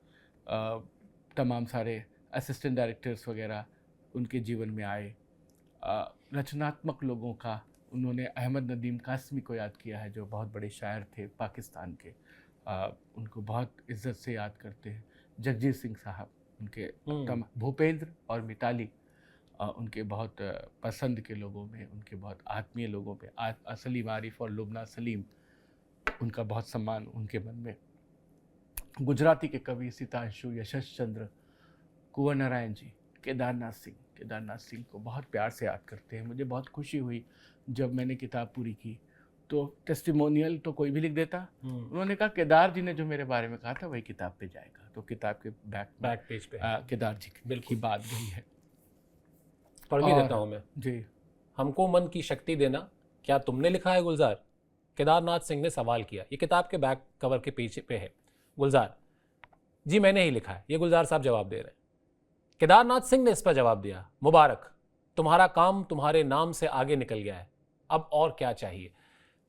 S2: तमाम सारे असिस्टेंट डायरेक्टर्स वगैरह उनके जीवन में आए। रचनात्मक लोगों का उन्होंने अहमद नदीम कासमी को याद किया है, जो बहुत बड़े शायर थे पाकिस्तान के, उनको बहुत इज्जत से याद करते हैं। जगजीत सिंह साहब उनके, भूपेंद्र और मिताली उनके बहुत पसंद के लोगों में, उनके बहुत आत्मीय लोगों में, सलीम आरिफ और लुबना सलीम, उनका बहुत सम्मान उनके मन में। गुजराती के कवि सितांशु, यशस चंद्र, कुंवर नारायण जी, केदारनाथ सिंह को बहुत प्यार से याद करते हैं। मुझे बहुत खुशी हुई जब मैंने किताब पूरी की तो टेस्टिमोनियल तो कोई भी लिख देता, उन्होंने कहा केदार जी ने जो मेरे बारे में कहा था वही किताब पे जाएगा। तो किताब के बैक पेज पे केदार जी की बात गई है।
S1: पढ़ भी देता हूँ मैं
S2: जी।
S1: हमको मन की शक्ति देना, क्या तुमने लिखा है गुलजार? केदारनाथ सिंह ने सवाल किया। ये किताब के बैक कवर के पीछे पे है। गुलजार जी मैंने ही लिखा है। ये गुलजार साहब जवाब दे रहे हैं। केदारनाथ सिंह ने इस पर जवाब दिया, मुबारक, तुम्हारा काम तुम्हारे नाम से आगे निकल गया है, अब और क्या चाहिए।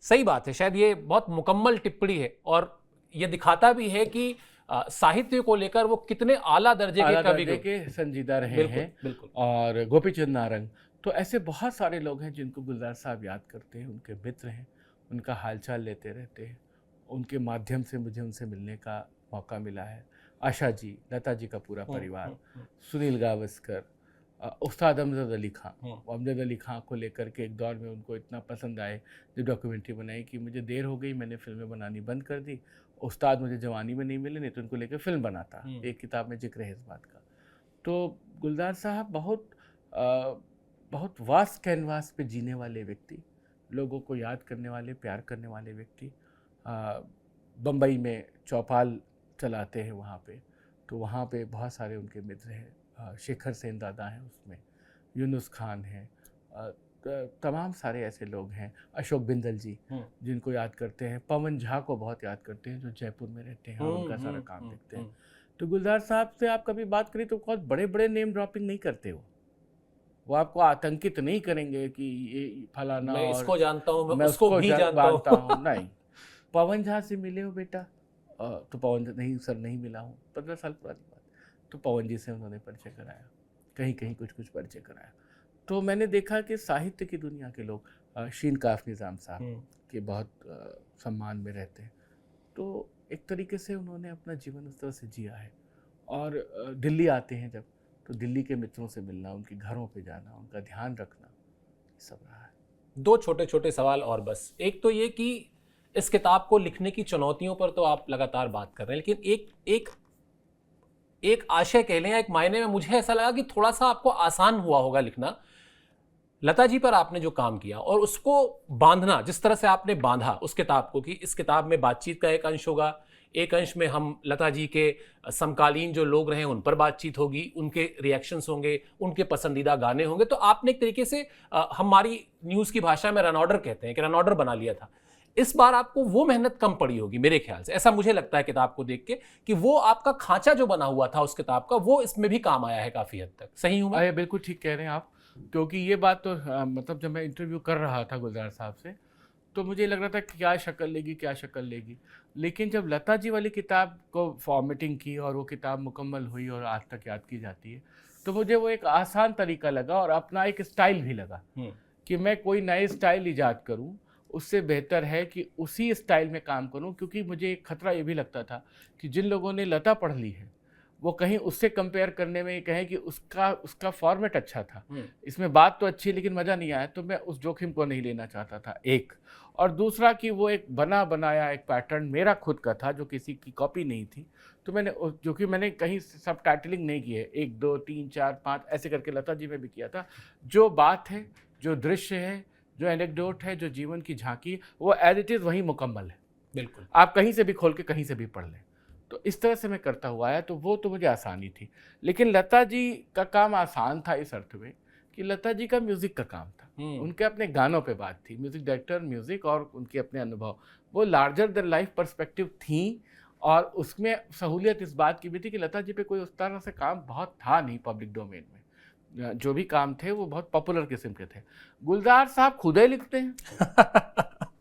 S1: सही बात है, शायद ये बहुत मुकम्मल टिप्पणी है और ये दिखाता भी है कि साहित्य को लेकर वो कितने आला दर्जे के कवि
S2: के संजीदा रहे हैं। बिल्कुल। और गोपीचंद नारंग, तो ऐसे बहुत सारे लोग हैं जिनको गुलजार साहब याद करते हैं, उनके मित्र हैं, उनका हालचाल लेते रहते हैं। उनके माध्यम से मुझे उनसे मिलने का मौका मिला है। आशा जी, लता जी का पूरा परिवार, सुनील गावस्कर, उस्ताद अमजद अली खां को लेकर के एक दौर में उनको इतना पसंद आए, जो डॉक्यूमेंट्री बनाई कि मुझे देर हो गई, मैंने फिल्में बनानी बंद कर दी। उस्ताद मुझे जवानी में नहीं मिले, नहीं तो उनको लेकर फिल्म बनाता। एक किताब में जिक्र है इस बात का। तो गुलजार साहब बहुत वास्ट कैनवास पे जीने वाले व्यक्ति, लोगों को याद करने वाले, प्यार करने वाले व्यक्ति। बम्बई में चौपाल चलाते हैं वहाँ पे, तो वहाँ पे बहुत सारे उनके मित्र हैं। शेखर सेन दादा हैं उसमें, यूनुस खान हैं, तमाम सारे ऐसे लोग हैं। अशोक बिंदल जी जिनको याद करते हैं, पवन झा को बहुत याद करते हैं जो जयपुर में रहते हैं और उनका सारा काम देखते हैं। तो गुलजार साहब से आप कभी बात करें तो बहुत बड़े बड़े नेम ड्रॉपिंग नहीं करते हो, वो आपको आतंकित नहीं करेंगे कि ये फलाना,
S1: मैं इसको जानता हूँ, मैं उसको भी जानता हूँ।
S2: नहीं। पवन झा से मिले हो बेटा? तो पवन नहीं सर, नहीं मिला हूँ, 15 साल पुरानी बात। तो पवन जी से उन्होंने परिचय कराया, कहीं कहीं कुछ परिचय कराया। तो मैंने देखा कि साहित्य की दुनिया के लोग, शीन काफ निज़ाम साहब के बहुत सम्मान में रहते हैं। तो एक तरीके से उन्होंने अपना जीवन उस तरह से जिया है। और दिल्ली आते हैं जब, तो दिल्ली के मित्रों से मिलना, उनके घरों पे जाना, उनका ध्यान रखना, सब रहा है।
S1: दो छोटे छोटे सवाल और बस। एक तो ये कि इस किताब को लिखने की चुनौतियों पर तो आप लगातार बात कर रहे हैं, लेकिन एक आशय कह लें या एक मायने में मुझे ऐसा लगा कि थोड़ा सा आपको आसान हुआ होगा लिखना। लता जी पर आपने जो काम किया और उसको बांधना, जिस तरह से आपने बांधा उस किताब को, कि इस किताब में बातचीत का एक अंश होगा, एक अंश में हम लता जी के समकालीन जो लोग रहे उन पर बातचीत होगी, उनके रिएक्शंस होंगे, उनके पसंदीदा गाने होंगे। तो आपने एक तरीके से हमारी न्यूज़ की भाषा में रन ऑर्डर कहते हैं कि रन ऑर्डर बना लिया था। इस बार आपको वो मेहनत कम पड़ी होगी मेरे ख्याल से, ऐसा मुझे लगता है किताब को देख के, कि वो आपका खांचा जो बना हुआ था उस किताब का वो इसमें भी काम आया है काफ़ी हद तक। सही हूँ मैं?
S2: बिल्कुल ठीक कह रहे हैं आप, क्योंकि ये बात तो मतलब जब मैं इंटरव्यू कर रहा था गुलजार साहब से तो मुझे लग रहा था कि क्या शक्ल लेगी, क्या शक्ल लेगी। लेकिन जब लता जी वाली किताब को फॉर्मेटिंग की और वो किताब मुकम्मल हुई और आज तक याद की जाती है, तो मुझे वो एक आसान तरीका लगा और अपना एक स्टाइल भी लगा कि मैं कोई नए स्टाइल ईजाद करूं, उससे बेहतर है कि उसी स्टाइल में काम करूं। क्योंकि मुझे एक खतरा ये भी लगता था कि जिन लोगों ने लता पढ़ ली है वो कहीं उससे कंपेयर करने में ये कहें कि उसका फॉर्मेट अच्छा था, इसमें बात तो अच्छी लेकिन मज़ा नहीं आया। तो मैं उस जोखिम को नहीं लेना चाहता था, एक। और दूसरा कि वो एक बना बनाया एक पैटर्न मेरा खुद का था जो किसी की कॉपी नहीं थी। तो मैंने जो कि मैंने कहीं सब टाइटलिंग नहीं की है, 1 2 3 4 5 ऐसे करके लता जी में भी किया था। जो बात है, जो दृश्य है, जो एनेक्डोट है, जो जीवन की झांकी, वो एज इट इज़ वही मुकम्मल है।
S1: बिल्कुल,
S2: आप कहीं से भी खोल के कहीं से भी पढ़ लें। तो इस तरह से मैं करता हुआ आया, तो वो तो मुझे आसानी थी। लेकिन लता जी का काम आसान था इस अर्थ में कि लता जी का म्यूज़िक का काम था, उनके अपने गानों पे बात थी, म्यूज़िक डायरेक्टर, म्यूज़िक और उनके अपने अनुभव, वो लार्जर देन लाइफ पर्सपेक्टिव थी। और उसमें सहूलियत इस बात की भी थी कि लता जी पे कोई उस तरह से काम बहुत था नहीं पब्लिक डोमेन में, जो भी काम थे वो बहुत पॉपुलर किस्म के थे। गुलजार साहब खुद ही लिखते हैं।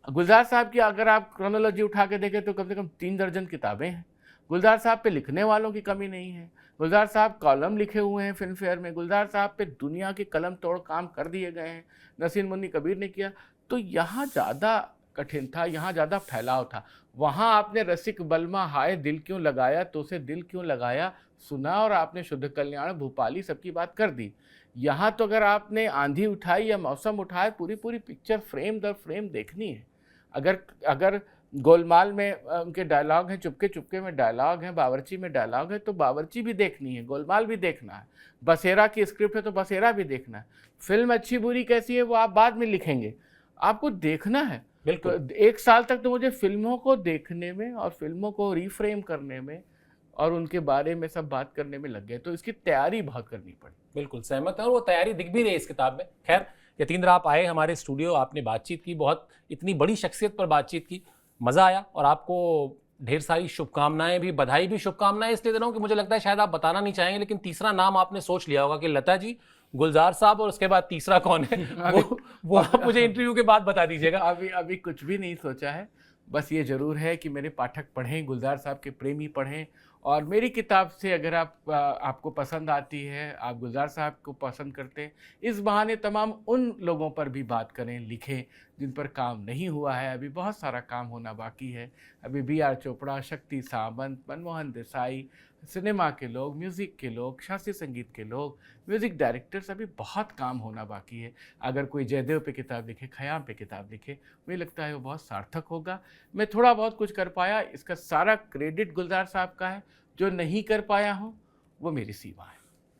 S2: गुलजार साहब की अगर आप क्रोनोलॉजी उठा के देखें तो कम से कम 3 दर्जन किताबें हैं। गुलजार साहब पे लिखने वालों की कमी नहीं है। गुलजार साहब कॉलम लिखे हुए हैं फिल्म फेयर में। गुलजार साहब पे दुनिया के कलम तोड़ काम कर दिए गए हैं, नसीर मुन्नी कबीर ने किया। तो यहाँ ज़्यादा कठिन था, यहाँ ज़्यादा फैलाव था। वहाँ आपने रसिक बलमा हाय दिल क्यों लगाया, तो उसे दिल क्यों लगाया सुना, और आपने शुद्ध कल्याण भूपाली सबकी बात कर दी। यहाँ तो अगर आपने आंधी उठाई या मौसम उठाए, पूरी पूरी पिक्चर फ्रेम दर फ्रेम देखनी है। अगर गोलमाल में उनके डायलॉग हैं, चुपके चुपके में डायलॉग हैं, बावर्ची में डायलॉग है, तो बावर्ची भी देखनी है, गोलमाल भी देखना है। बसेरा की स्क्रिप्ट है तो बसेरा भी देखना है। फिल्म अच्छी बुरी कैसी है वो आप बाद में लिखेंगे, आपको देखना है।
S1: बिल्कुल।
S2: तो 1 साल तक तो मुझे फिल्मों को देखने में और फिल्मों को रीफ्रेम करने में और उनके बारे में सब बात करने में लग गए। तो इसकी तैयारी बहुत करनी पड़ी।
S1: बिल्कुल सहमत है, और वो तैयारी दिख भी रही है इस किताब में। खैर, यतीन्द्र आप आए हमारे स्टूडियो, आपने बातचीत की, बहुत इतनी बड़ी शख्सियत पर बातचीत की, मज़ा आया। और आपको ढेर सारी शुभकामनाएं भी, बधाई भी। शुभकामनाएं इसलिए दे रहा हूँ कि मुझे लगता है शायद आप बताना नहीं चाहेंगे, लेकिन तीसरा नाम आपने सोच लिया होगा कि लता जी, गुलजार साहब, और उसके बाद तीसरा कौन है वो आप मुझे इंटरव्यू के बाद बता दीजिएगा।
S2: अभी कुछ भी नहीं सोचा है। बस ये ज़रूर है कि मेरे पाठक पढ़ें, गुलजार साहब के प्रेमी पढ़ें, और मेरी किताब से अगर आपको पसंद आती है, आप गुलजार साहब को पसंद करते हैं, इस बहाने तमाम उन लोगों पर भी बात करें, लिखें जिन पर काम नहीं हुआ है। अभी बहुत सारा काम होना बाकी है। अभी B.R. चोपड़ा, शक्ति सावंत, मनमोहन देसाई, सिनेमा के लोग, म्यूज़िक के लोग, शास्त्रीय संगीत के लोग, म्यूज़िक डायरेक्टर्स, अभी बहुत काम होना बाकी है। अगर कोई जयदेव पे किताब लिखे, खयाम पे किताब लिखे, मुझे लगता है वो बहुत सार्थक होगा। मैं थोड़ा बहुत कुछ कर पाया, इसका सारा क्रेडिट गुलजार साहब का है। जो नहीं कर पाया हूँ वो मेरी सीमा है।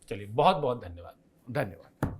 S1: चलिए, बहुत बहुत धन्यवाद।
S2: धन्यवाद।